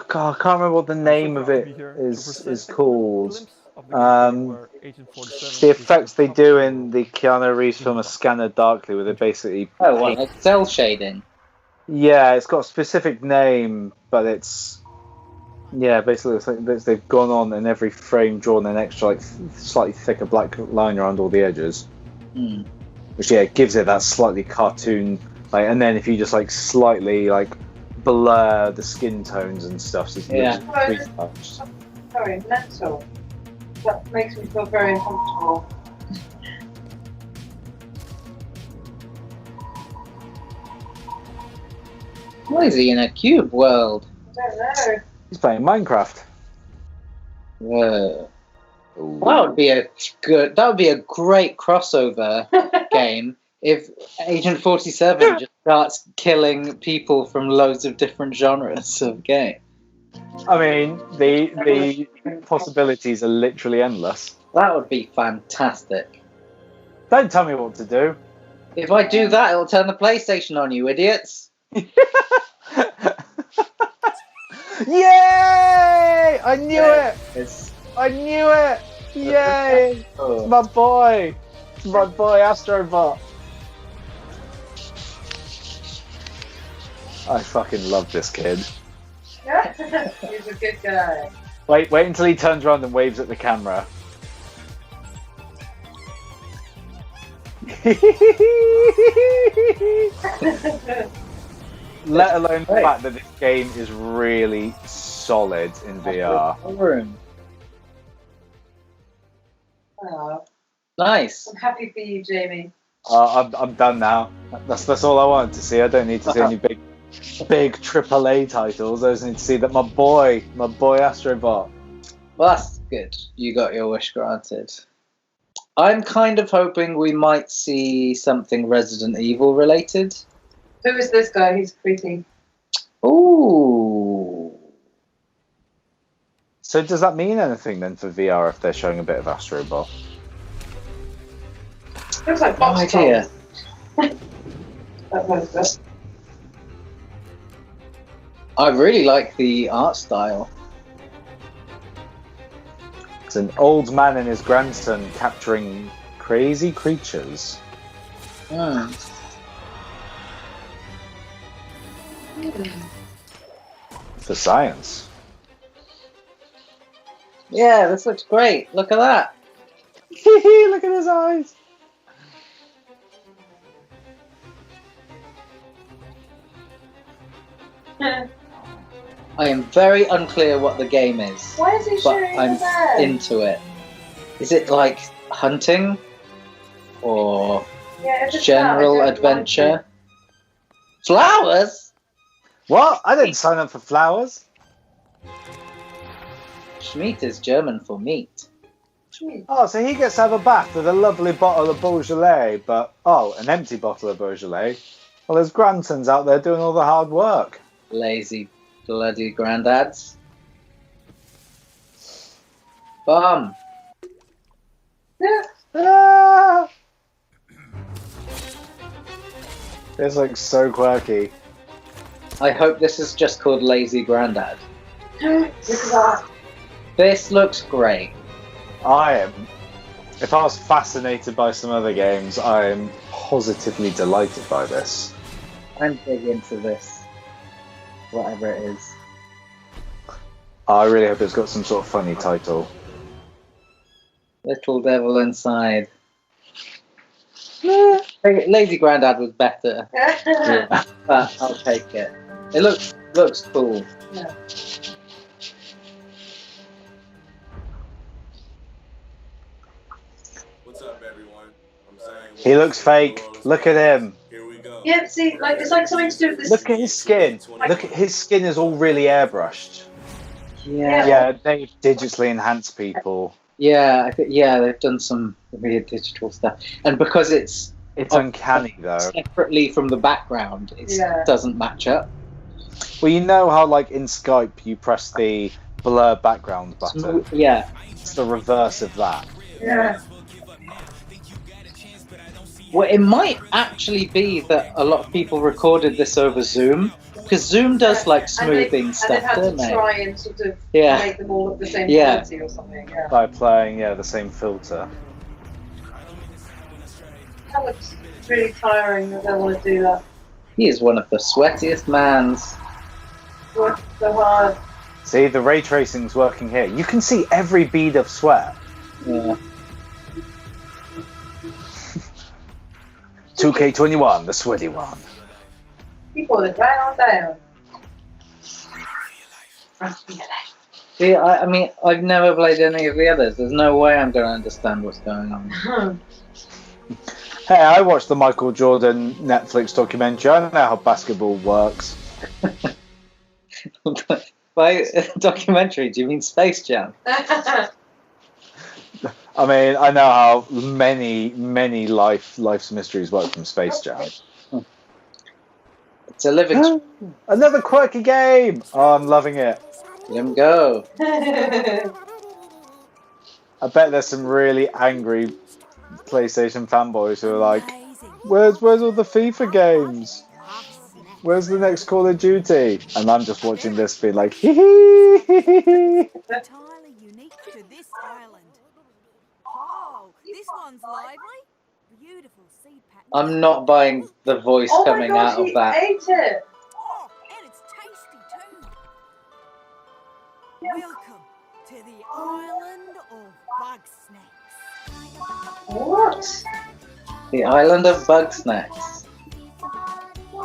can't remember what the name of it is called. The effects they do in the Keanu Reeves film A Scanner Darkly, where they basically like cell shading. Yeah, it's got a specific name, but it's Yeah, basically, it's like they've gone on and every frame drawn an extra, like, slightly thicker black line around all the edges. Which, yeah, gives it that slightly cartoon, like, and then if you just, like, slightly, like, blur the skin tones and stuff, so it looks retouched. Sorry, mental. That makes me feel very uncomfortable. Why is he in a cube world? I don't know. He's playing Minecraft. Whoa. That would be a great crossover game if Agent 47 just starts killing people from loads of different genres of game. I mean, the possibilities are literally endless. That would be fantastic. Don't tell me what to do. If I do that, it'll turn the PlayStation on, you idiots. Yay! I knew it! I knew it! Yay! It's my boy! It's my boy Astrobot! I fucking love this kid. He's a good guy. Wait until he turns around and waves at the camera. Let alone the fact that this game is really solid in VR. Oh, nice. I'm happy for you, Jamie. I'm done now. That's all I wanted to see. I don't need to see any big AAA titles. I just need to see that my boy Astrobot. Well, that's good. You got your wish granted. I'm kind of hoping we might see something Resident Evil related. Who is this guy? He's creepy. Ooh. So does that mean anything then for VR if they're showing a bit of Astrobot? Looks like No idea. That was good. I really like the art style. It's an old man and his grandson capturing crazy creatures. For science. Yeah, this looks great. Look at that. Look at his eyes. I am very unclear what the game is. Why is he but shooting I'm the bed? into it. Is it like hunting or Yeah, it's general adventure? Flowers? What? I didn't sign up for flowers. Schmeat is German for meat. Oh, so he gets to have a bath with a lovely bottle of Beaujolais, but an empty bottle of Beaujolais. Well, his grandson's out there doing all the hard work. Lazy bloody granddads. Bomb. Ah! It's like so quirky. I hope this is just called Lazy Grandad. Look at that. This looks great. If I was fascinated by some other games, I am positively delighted by this. I'm big into this. Whatever it is. I really hope it's got some sort of funny title. Little devil inside. Lazy Grandad was better. Yeah, but I'll take it. It looks cool. Yeah. What's up, everyone? I'm saying. He looks fake. Look at him. Here we go. Yeah, see, like it's like something to do with this. Look at his skin. Look at his skin is all really airbrushed. Yeah, they digitally enhance people. Yeah, I think they've done some weird digital stuff, and because it's uncanny though. Separately from the background, it doesn't match up. Well, you know how like in Skype you press the blur background button. Yeah, it's the reverse of that. Yeah. Well, it might actually be that a lot of people recorded this over Zoom, because Zoom does like smoothing stuff, and they've had don't to they? try and sort of make them all look the same quality or something. Yeah. By playing the same filter. That looks really tiring. I don't want to do that. He is one of the sweatiest mans. Work so hard. See, the ray tracing's working here. You can see every bead of sweat. Yeah. 2K21, the sweaty one. You pull it right on down. See, I mean, I've never played any of the others. There's no way I'm going to understand what's going on. Hey, I watched the Michael Jordan Netflix documentary. I know how basketball works. By documentary, do you mean Space Jam? I mean, I know how many life's mysteries work from Space Jam. It's a living... Another quirky game! Oh, I'm loving it. Let him go. I bet there's some really angry PlayStation fanboys who are like, where's all the FIFA games? Where's the next Call of Duty? And I'm just watching this being like, hee hee hee hee. Entirely unique to this island. Oh, this one's lively. Beautiful seed pattern. I'm not buying the voice coming out of that. Ate it. Oh, and it's tasty too. Welcome to the island of bug snacks. What? The island of bug snacks.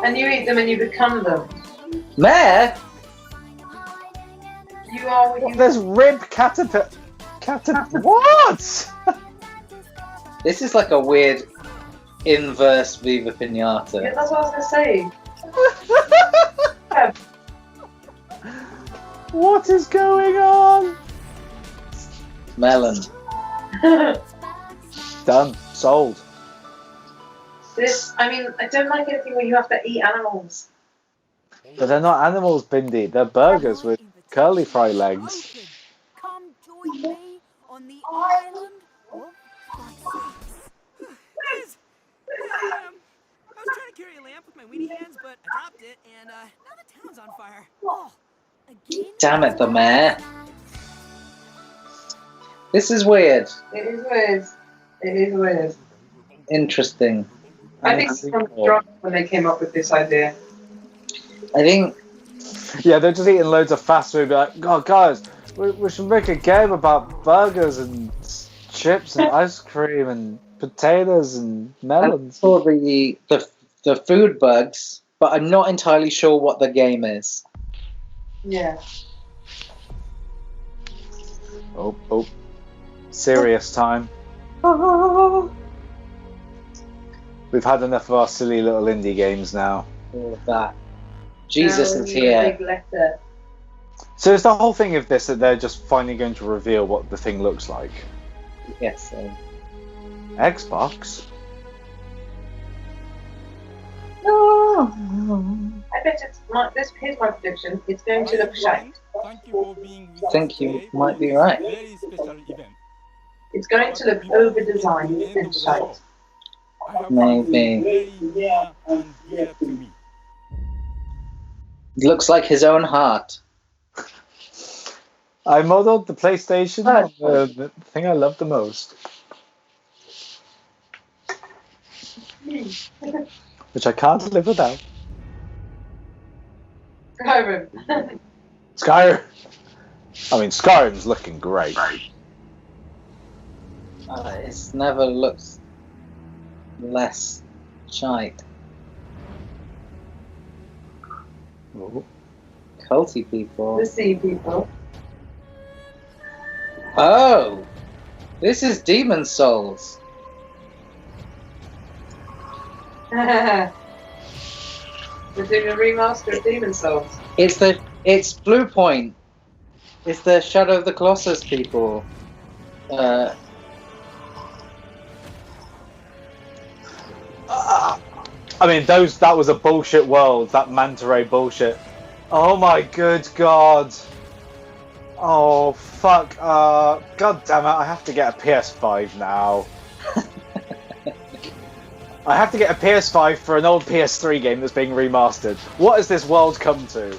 And you eat them and you become them. Mare? You are what you... There's rib caterpillar. What? This is like a weird inverse Viva Pinata. Yeah, that's what I was going to say. What is going on? Melon. Done. Sold. This, I mean, I don't like anything where you have to eat animals. But they're not animals, Bindy. They're burgers with curly fry legs. Come join me on the island of bug snacks. Liz, I was trying to carry a lamp with my weedy hands, but I dropped it, and now the town's on fire. Oh, again? Damn it, the mare. This is weird. It is weird. It is weird. Interesting. I think it's from drunk when they came up with this idea. I think... Yeah, they're just eating loads of fast food. Be like, God, guys, we should make a game about burgers and chips and ice cream and potatoes and melons. I saw the food bugs, but I'm not entirely sure what the game is. Yeah. Oh. Serious time. We've had enough of our silly little indie games now. All of that. Jesus is here. Big letter. So is the whole thing of this that they're just finally going to reveal what the thing looks like? Yes. So. Xbox? I bet it's here's my prediction. It's going to look shite. I think you might be right. It's going to look over-designed and shite. Maybe. Looks like his own heart. I modelled the PlayStation on the thing I love the most. Which I can't live without. Skyrim. Skyrim. I mean, Skyrim's looking great. It's never looked less shite. Ooh. Culty people. The sea people. Oh! This is Demon Souls. They're doing a remaster of Demon Souls. It's Blue Point. It's the Shadow of the Colossus people. I mean, that was a bullshit world, that manta ray bullshit. Oh my good god. Oh, fuck. God damn it, I have to get a PS5 now. I have to get a PS5 for an old PS3 game that's being remastered. What has this world come to?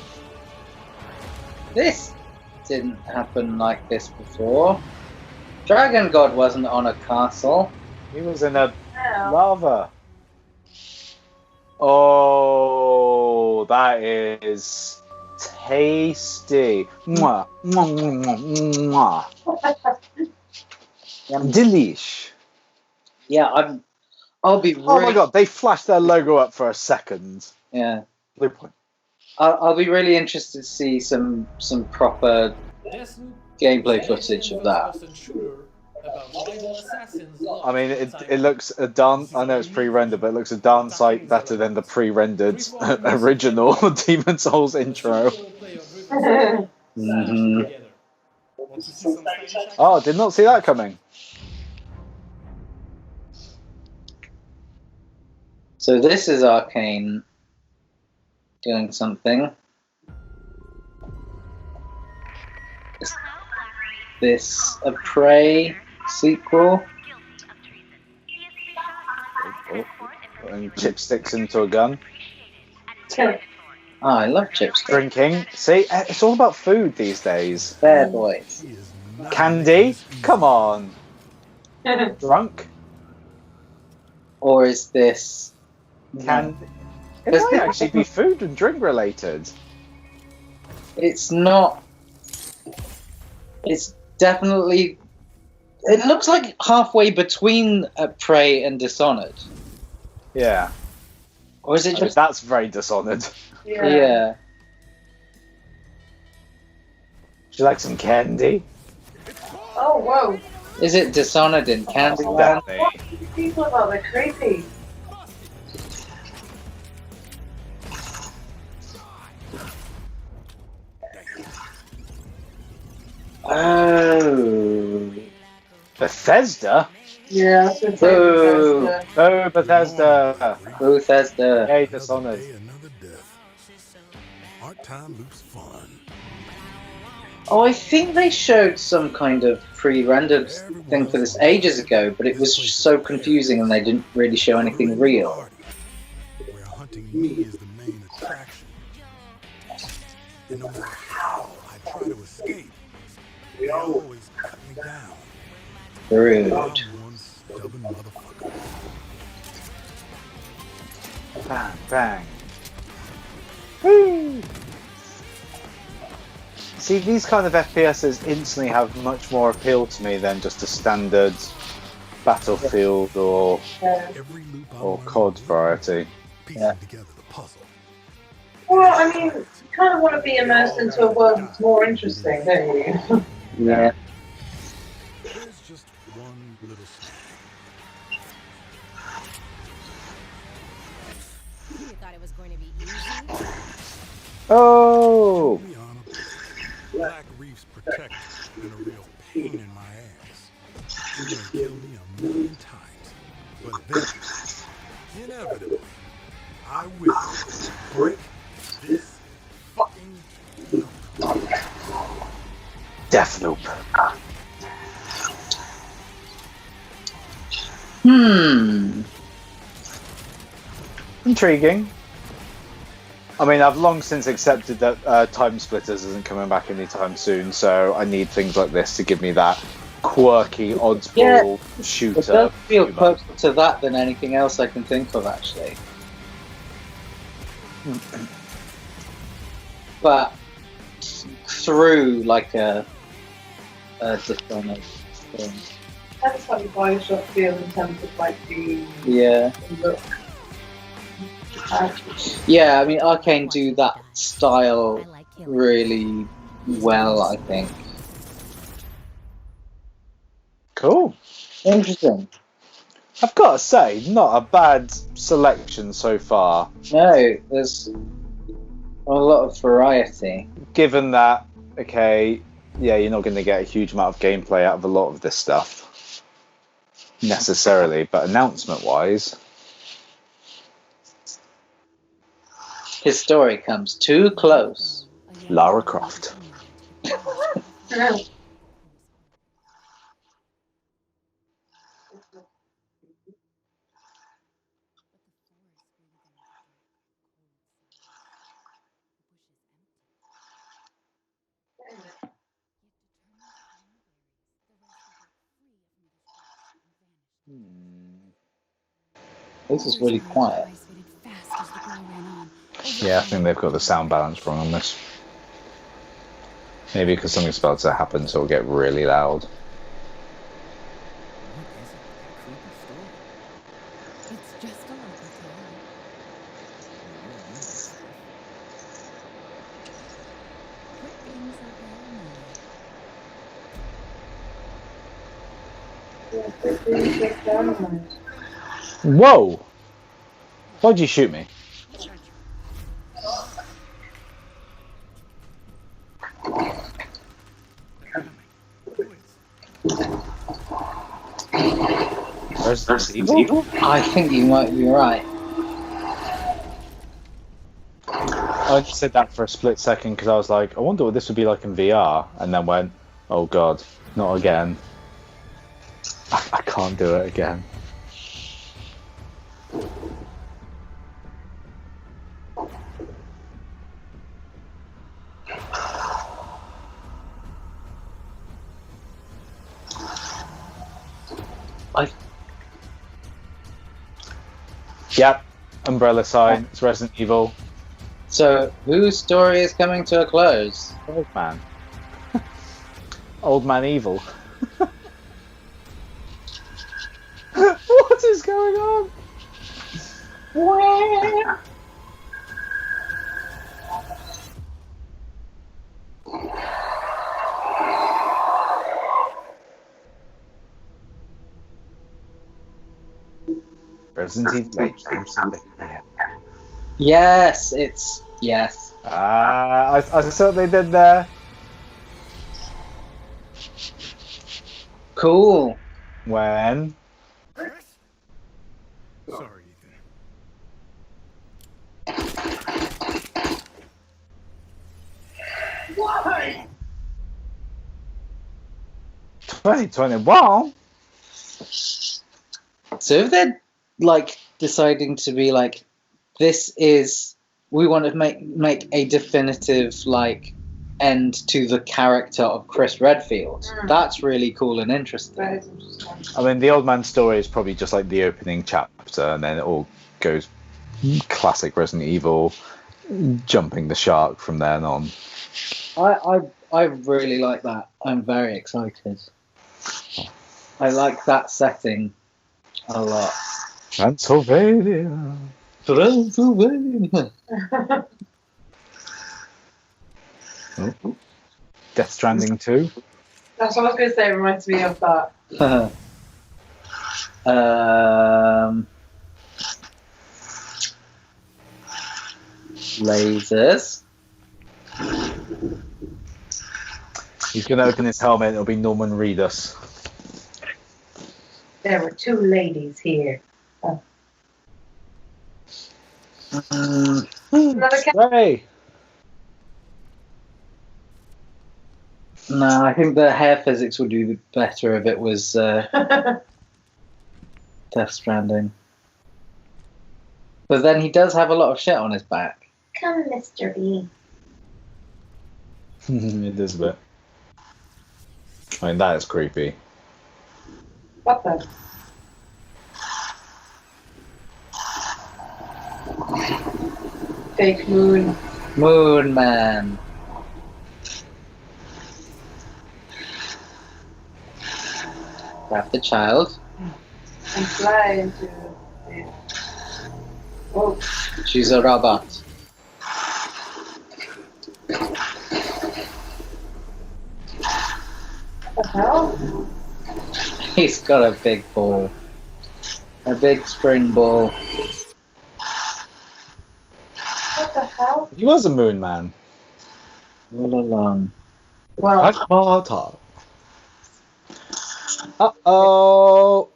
This didn't happen like this before. Dragon God wasn't on a castle. He was in a lava. Oh, that is tasty. Mwah, mwah, mwah, mwah, mwah. Delish. Yeah, I'll be. Oh my god, they flashed their logo up for a second. Yeah. Blue point. I'll be really interested to see some proper gameplay footage of that. I mean, it looks a darn. I know it's pre-rendered, but it looks a darn sight better than the pre-rendered original Demon's Souls intro. Oh, did not see that coming. So this is Arcane doing something. Is this a Prey sequel? And chipsticks into a gun. Oh, I love chipsticks. Drinking. See, it's all about food these days. Fair boys. Candy? Come on. Drunk? Or is this... Candy? It might actually be food and drink related. It's not... It's definitely... It looks like halfway between Prey and Dishonored. Yeah. Or is it just... That's very Dishonored. Yeah. Would you like some candy? Oh, whoa. Is it Dishonored in Candyland? What are these people about? They're creepy. Oh. Bethesda? Yeah, that's what Boo. Oh, Bethesda. Bethesda. Hey, Dishonored. Part-time loops fun. Oh, I think they showed some kind of pre-rendered thing for this ages ago, but it was just so confusing and they didn't really show anything real. Where hunting me is the main attraction. And no matter how I try to escape, they always cut me down. Rude. I'm one stubborn motherfucker. Bang, bang. Woo! See, these kind of FPSs instantly have much more appeal to me than just a standard Battlefield or COD variety. Yeah. Well, I mean, you kind of want to be immersed into a world that's more interesting, don't you? Yeah. There's just one little snack. You thought it was going to be easy? Oh! Black Reef's protector been a real pain in my ass. You're gonna kill me 1,000,000 times, but eventually, inevitably, I will break this fucking loop. Death loop. Intriguing. I mean, I've long since accepted that Time Splitters isn't coming back anytime soon, so I need things like this to give me that quirky, oddball shooter. It does feel closer to that than anything else I can think of, actually. But through like a Dishonored thing. That's how the Bioshock feel in terms of like the look. Yeah, I mean, Arcane do that style really well, I think. Cool. Interesting. I've got to say, not a bad selection so far. No, there's a lot of variety. Given that, okay, yeah, you're not going to get a huge amount of gameplay out of a lot of this stuff, necessarily, but announcement-wise... His story comes too close. Lara Croft. This is really quiet. Yeah, I think they've got the sound balance wrong on this. Maybe because something's about to happen, so it'll get really loud. What is it with that creepy story? It's just a local tale. Maybe I knew this stuff. What rings a bell now? Whoa! Why'd you shoot me? Resident Evil? I think you might be right. I just said that for a split second because I was like, I wonder what this would be like in VR, and then went, oh god, not again. I can't do it again. Yep, umbrella sign, it's Resident Evil. So, whose story is coming to a close? Old man. Old man evil. What is going on? Where? Resident Evil. Yes, it's yes. I saw what they did there. Cool. When? Sorry, Why? 2021. So if they're like deciding to be like, this is, we want to make a definitive like end to the character of Chris Redfield. That's really cool and interesting. I mean, the old man story is probably just like the opening chapter, and then it all goes classic Resident Evil, jumping the shark from then on. I really like that. I'm very excited. I like that setting a lot. Transylvania. Oh. Death Stranding 2. That's what I was going to say. It reminds me of that. Lasers. He's going to open his helmet. It'll be Norman Reedus. There were two ladies here. Oh. Another cat? Hey. No, I think the hair physics would be better if it was Death Stranding. But then he does have a lot of shit on his back. Come, Mr. B. It is a bit. I mean, that is creepy. What the? Fake moon. Moon Man. Grab the child. And fly into it. Oh. She's a robot. What the hell? He's got a big ball. A big spring ball. What the hell? He was a moon man. All along. Well, That's Sparta. Uh-oh.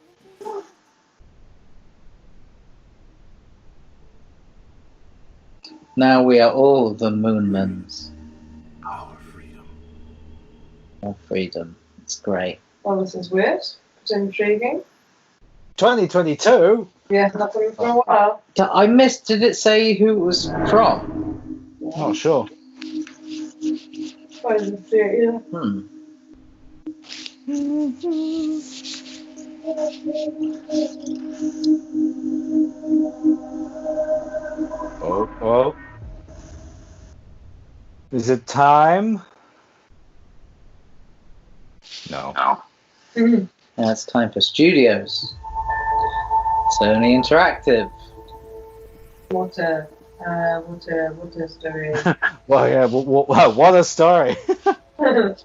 Now we are all the Moonmans. Our freedom. Our freedom. It's great. well, this is weird. It's intriguing. 2022? Yeah, nothing for a while. I missed. Did it say who it was from? Not sure. I didn't see it either. Oh. Is it time? No. Now it's time for studios. Sony Interactive. What a story. Well, yeah. What a story. Okay,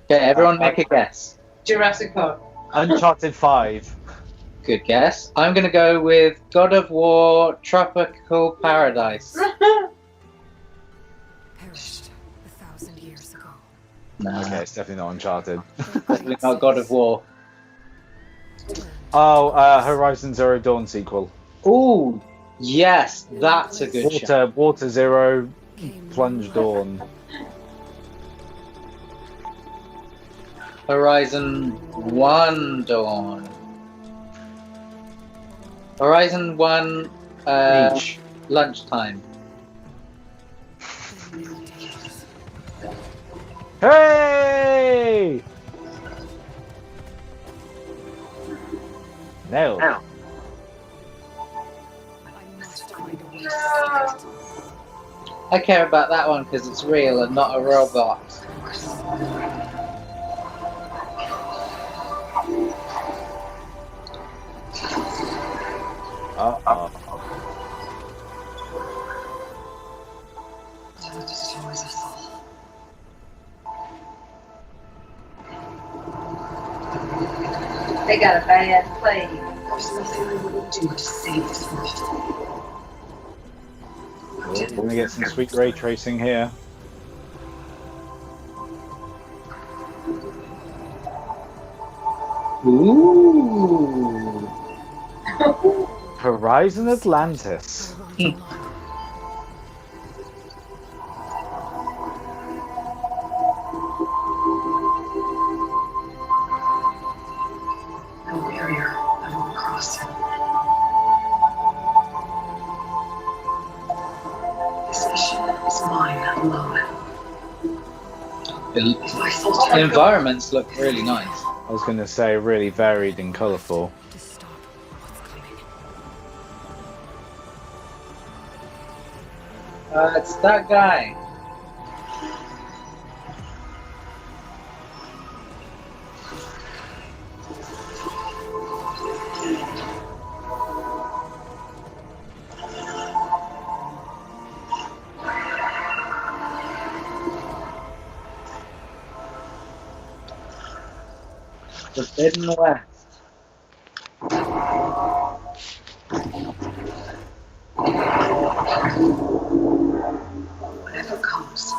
everyone make a guess. Jurassic Park. Uncharted 5. Good guess. I'm going to go with God of War Tropical Paradise. Perished 1,000 years ago. No, Okay, it's definitely not Uncharted. definitely not God of War. Oh, Horizon Zero Dawn sequel. Ooh, yes, that's a good shot. Water Zero Plunge Dawn. Horizon 1 Dawn. Horizon 1 Each. Lunchtime. Hey! Nailed. I must find a way to stop it. I care about that one because it's real and not a robot. Uh-oh. They got a bad plague. There's nothing I wouldn't do to save this world. We're gonna get some sweet ray tracing here. Ooh. Horizon Atlantis. No barrier I won't cross. This mission is mine alone. The environments look really nice. I was gonna say really varied and colourful. To stop what's coming. It's that guy. Forbidden West. Whatever comes.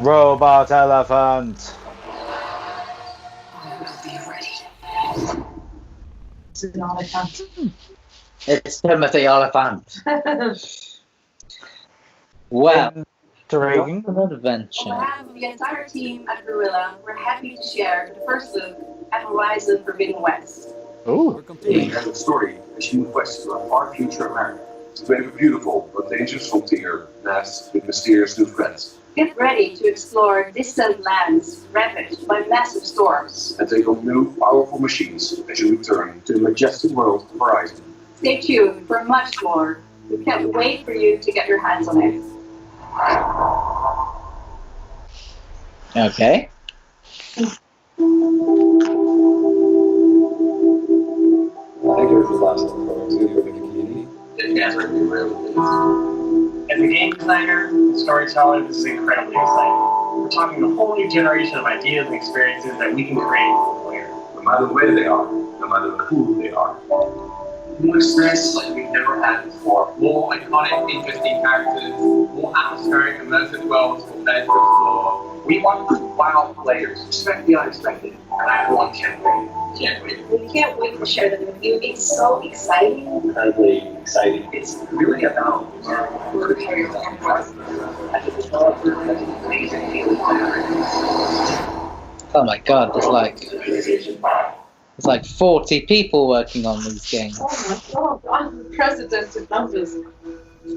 Robot elephant. I will be ready. It's an elephant. It's Timothy Oliphant. Wow. Intriguing. What an adventure. On behalf of the entire team at Gorilla, we're happy to share the first look at Horizon Forbidden West. Ooh. We have a story as you quest for a far future America. We have a beautiful but dangerous frontier masked with mysterious new threats. Get ready to explore distant lands ravaged by massive storms. And take on new, powerful machines as you return to the majestic world of Horizon. Stay tuned for much more. We can't wait for you to get your hands on it. Okay. Thank you for the last video for the community. As a game designer and storyteller, this is incredibly exciting. We're talking a whole new generation of ideas and experiences that we can create for the player. No matter where they are, no matter who they are. New experiences like we've never had before. More iconic, interesting characters, more atmospheric, immersive worlds for players to explore. We want to wow players, expect the unexpected, and everyone can't wait. Can't wait. We can't wait to share them with you. It's so exciting. Incredibly exciting. It's really about preparing as a developer, as an amazing game player. Oh my god, there's like 40 people working on these games. Oh my god, unprecedented numbers.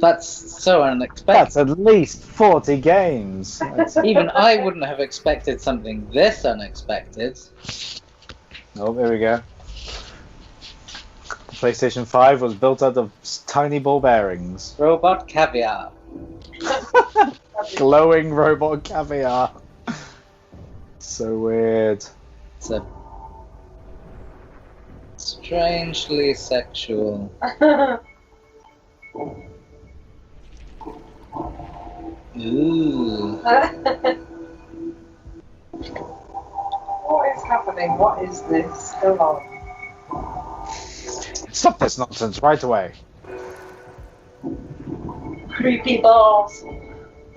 That's so unexpected. That's at least 40 games. Even I wouldn't have expected something this unexpected. Oh, there we go. The PlayStation 5 was built out of tiny ball bearings. Robot caviar. Glowing robot caviar. So weird. It's a strangely sexual. Ooh. What is happening? What is this? Go on. Stop this nonsense right away. Creepy balls.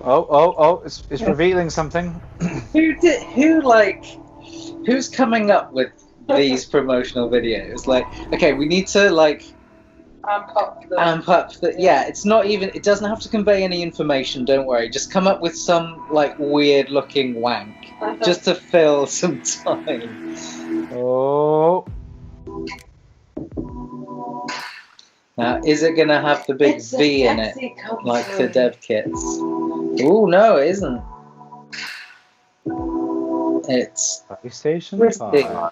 Oh, it's revealing something. Who's coming up with these promotional videos? Like, okay, we need to amp up the yeah, it's not even, it doesn't have to convey any information, don't worry. Just come up with some weird looking wank just to fill some time. Oh. Now, is it gonna have the big V in it like the dev kits? Oh no, it isn't. It's PlayStation 5.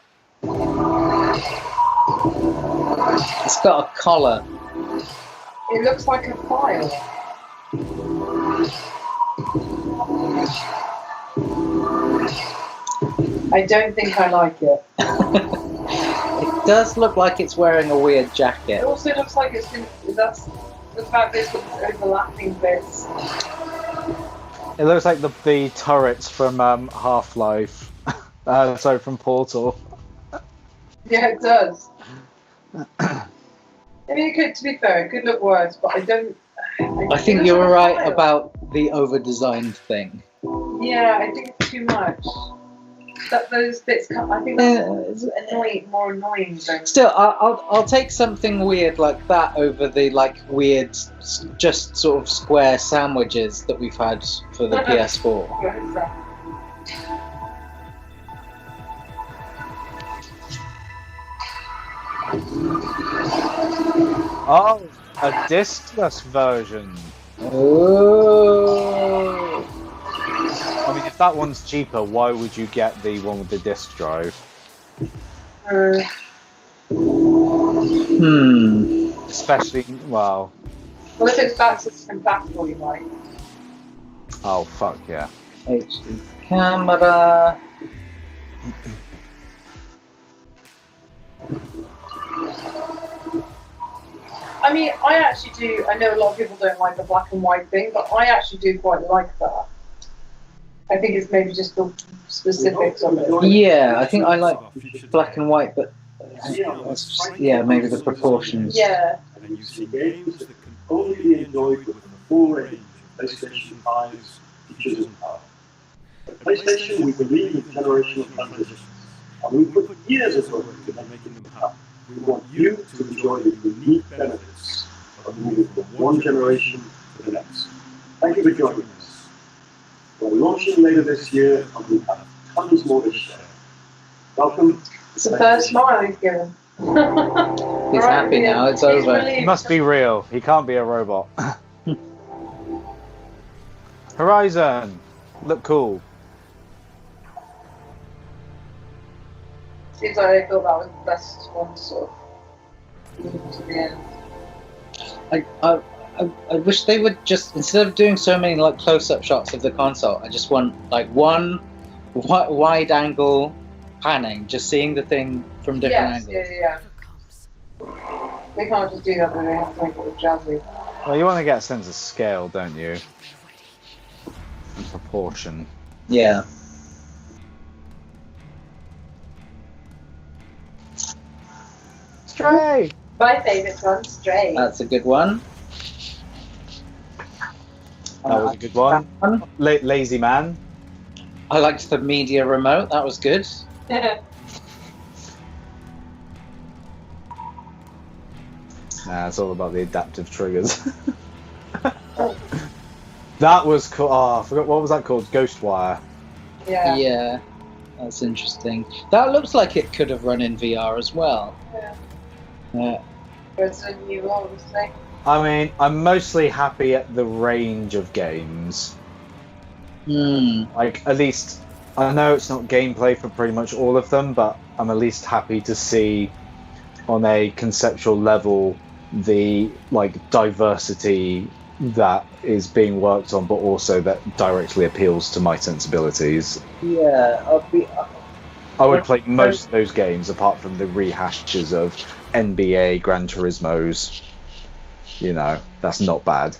It's got a collar. It looks like a file. I don't think I like it. It does look like it's wearing a weird jacket. It also looks like it's been. That's the fact that it's got overlapping bits. It looks like the turrets from Half-Life. Sorry, from Portal. Yeah, it does. I mean, it could, to be fair, it could look worse, but I don't. I think you're right about the over-designed thing. Yeah, I think it's too much. That those bits come. I think that's more annoying than. Still, I'll take something weird like that over the weird, just sort of square sandwiches that we've had for the PS4. Oh, a discless version. Oh. I mean, if that one's cheaper, why would you get the one with the disc drive? Especially, well. Well, if it's backwards compatible, you might. Oh, fuck yeah. HD camera. I mean, I actually do. I know a lot of people don't like the black and white thing, but I actually do quite like that. I think it's maybe just the specifics of it. Yeah, I think I like black and white, but yeah, maybe the proportions. Yeah. And you see games that can only be enjoyed with the full range of PlayStation 5's features and power. At PlayStation, we believe in generational transitions, and we put years of work into making them happen. We want you to enjoy the unique benefits of moving from one generation to the next. Thank you for joining us. We're launching later this year, and we have tons more to share. Welcome. It's the first smile he's given. He's happy now, it's over. He must be real. He can't be a robot. Horizon! Look cool. Seems like they thought that was the best one to sort of move to the end. I wish they would just, instead of doing so many close-up shots of the console, I just want one wide-angle panning, just seeing the thing from different angles. Yeah. They can't just do that, they have to make it look jazzy. Well, you want to get a sense of scale, don't you? And proportion. Yeah. Stray! My favourite one, Stray. That's a good one. That was a good one. Lazy Man. I liked the media remote, that was good. Nah, it's all about the adaptive triggers. That was cool. Oh, I forgot, what was that called? Ghostwire. Yeah. Yeah, that's interesting. That looks like it could have run in VR as well. Yeah. Resident Evil, obviously. I mean, I'm mostly happy at the range of games. Like, at least, I know it's not gameplay for pretty much all of them, but I'm at least happy to see, on a conceptual level, the diversity that is being worked on, but also that directly appeals to my sensibilities. Yeah, I would play most of those games apart from the rehashes of NBA, Gran Turismo's. You know, that's not bad.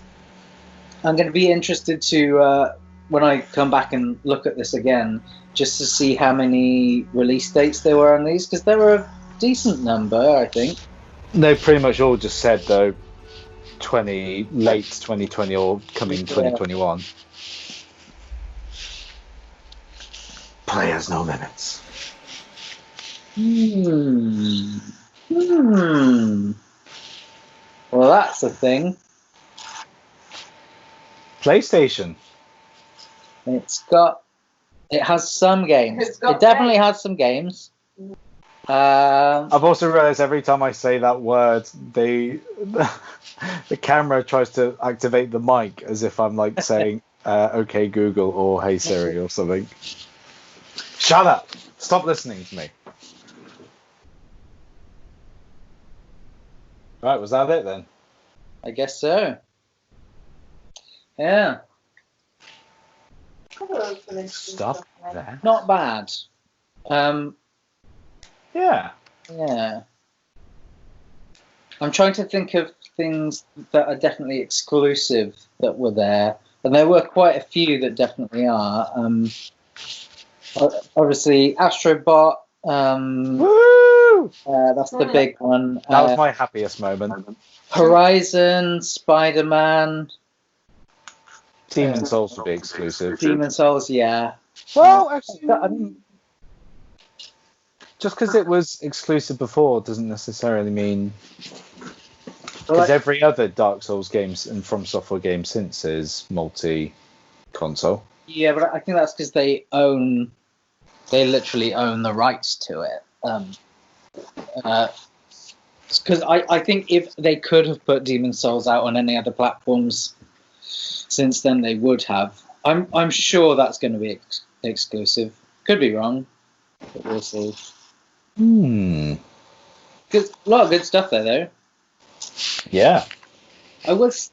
I'm going to be interested to, when I come back and look at this again, just to see how many release dates there were on these, because there were a decent number, I think. They pretty much all just said, though, late 2020 or coming 2021. Players no limits. Well, that's a thing. PlayStation. It has some games. It definitely has some games. I've also realized every time I say that word, the camera tries to activate the mic as if I'm like saying, "Okay, Google" or "Hey Siri" or something. Shut up! Stop listening to me. Right, was that it then? I guess so. Yeah. Stop there. Not bad. Yeah. Yeah. I'm trying to think of things that are definitely exclusive that were there, and there were quite a few that definitely are. Obviously, Astrobot. Woo! That's the big one. That was my happiest moment. Horizon, Spider-Man. Demon Souls would be exclusive. Demon Souls, yeah. Well, actually, just because it was exclusive before doesn't necessarily mean. Because every other Dark Souls games and From Software game since is multi-console. Yeah, but I think that's because they literally own the rights to it. Because I think if they could have put Demon Souls out on any other platforms since then, they would have. I'm sure that's going to be exclusive. Could be wrong, but we'll see. A lot of good stuff there, though. Yeah. I was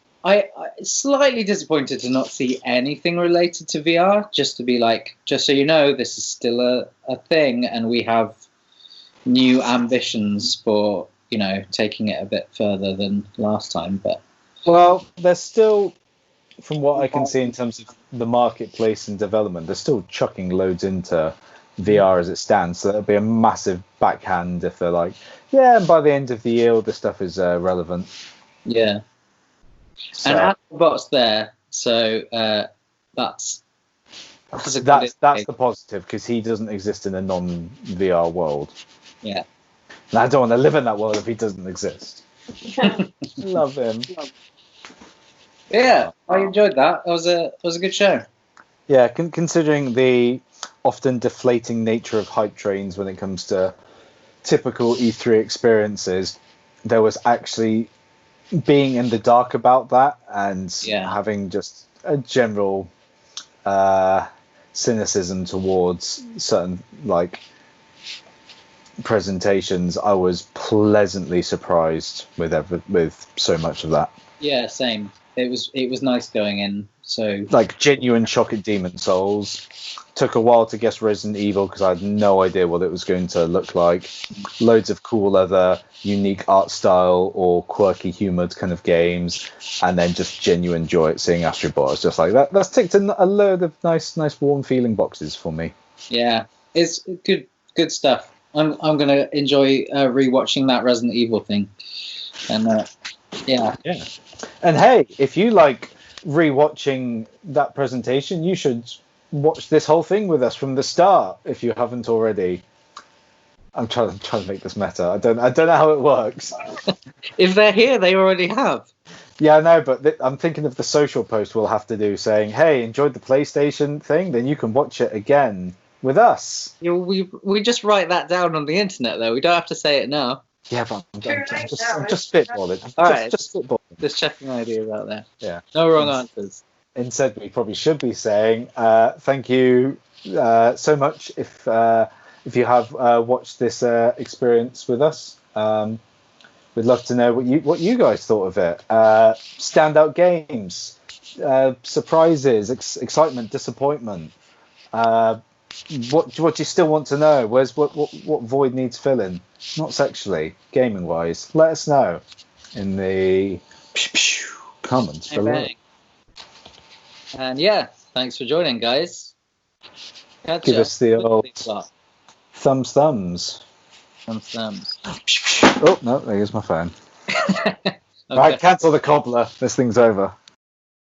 slightly disappointed to not see anything related to VR. Just to be like, just so you know, this is still a thing, and we have new ambitions for taking it a bit further than last time. But well, there's still, from what I can see in terms of the marketplace and development, they're still chucking loads into VR as it stands. So that'll be a massive backhand if they're like, yeah, and by the end of the year, all this stuff is relevant. Yeah. So, and Astrobot's there, so that's the positive, because he doesn't exist in a non-VR world. Yeah. And I don't want to live in that world if he doesn't exist. Love him. Yeah, I enjoyed that. It was a good show. Yeah, considering the often deflating nature of hype trains when it comes to typical E3 experiences, there was actually being in the dark about that and having just a general cynicism towards certain presentations. I was pleasantly surprised with so much of that. Yeah, same. It was nice going in. So genuine shock at Demon Souls. Took a while to guess Resident Evil because I had no idea what it was going to look like. Loads of cool other unique art style or quirky humoured kind of games, and then just genuine joy at seeing Astrobot. It's just like that. That's ticked a load of nice warm feeling boxes for me. Yeah, it's good stuff. I'm gonna enjoy rewatching that Resident Evil thing, and yeah. And hey, if you like rewatching that presentation, you should watch this whole thing with us from the start if you haven't already. I'm trying to make this meta. I don't know how it works. If they're here, they already have. Yeah, I know, but I'm thinking of the social post we'll have to do saying, "Hey, enjoyed the PlayStation thing? Then you can watch it again with us." Yeah, we just write that down on the internet, though. We don't have to say it now. Yeah, but I'm just spitballing. All right, just spitballing. Just checking ideas out there. Yeah. No wrong answers. Instead, we probably should be saying thank you so much if you have watched this experience with us. We'd love to know what you guys thought of it. Standout games, surprises, excitement, disappointment. What do you still want to know? What void needs filling? Not sexually, gaming wise. Let us know in the comments below. And yeah, thanks for joining, guys. Give us the old thumbs. Thumbs. Oh no, there's my phone. Okay. Right, cancel the cobbler. This thing's over.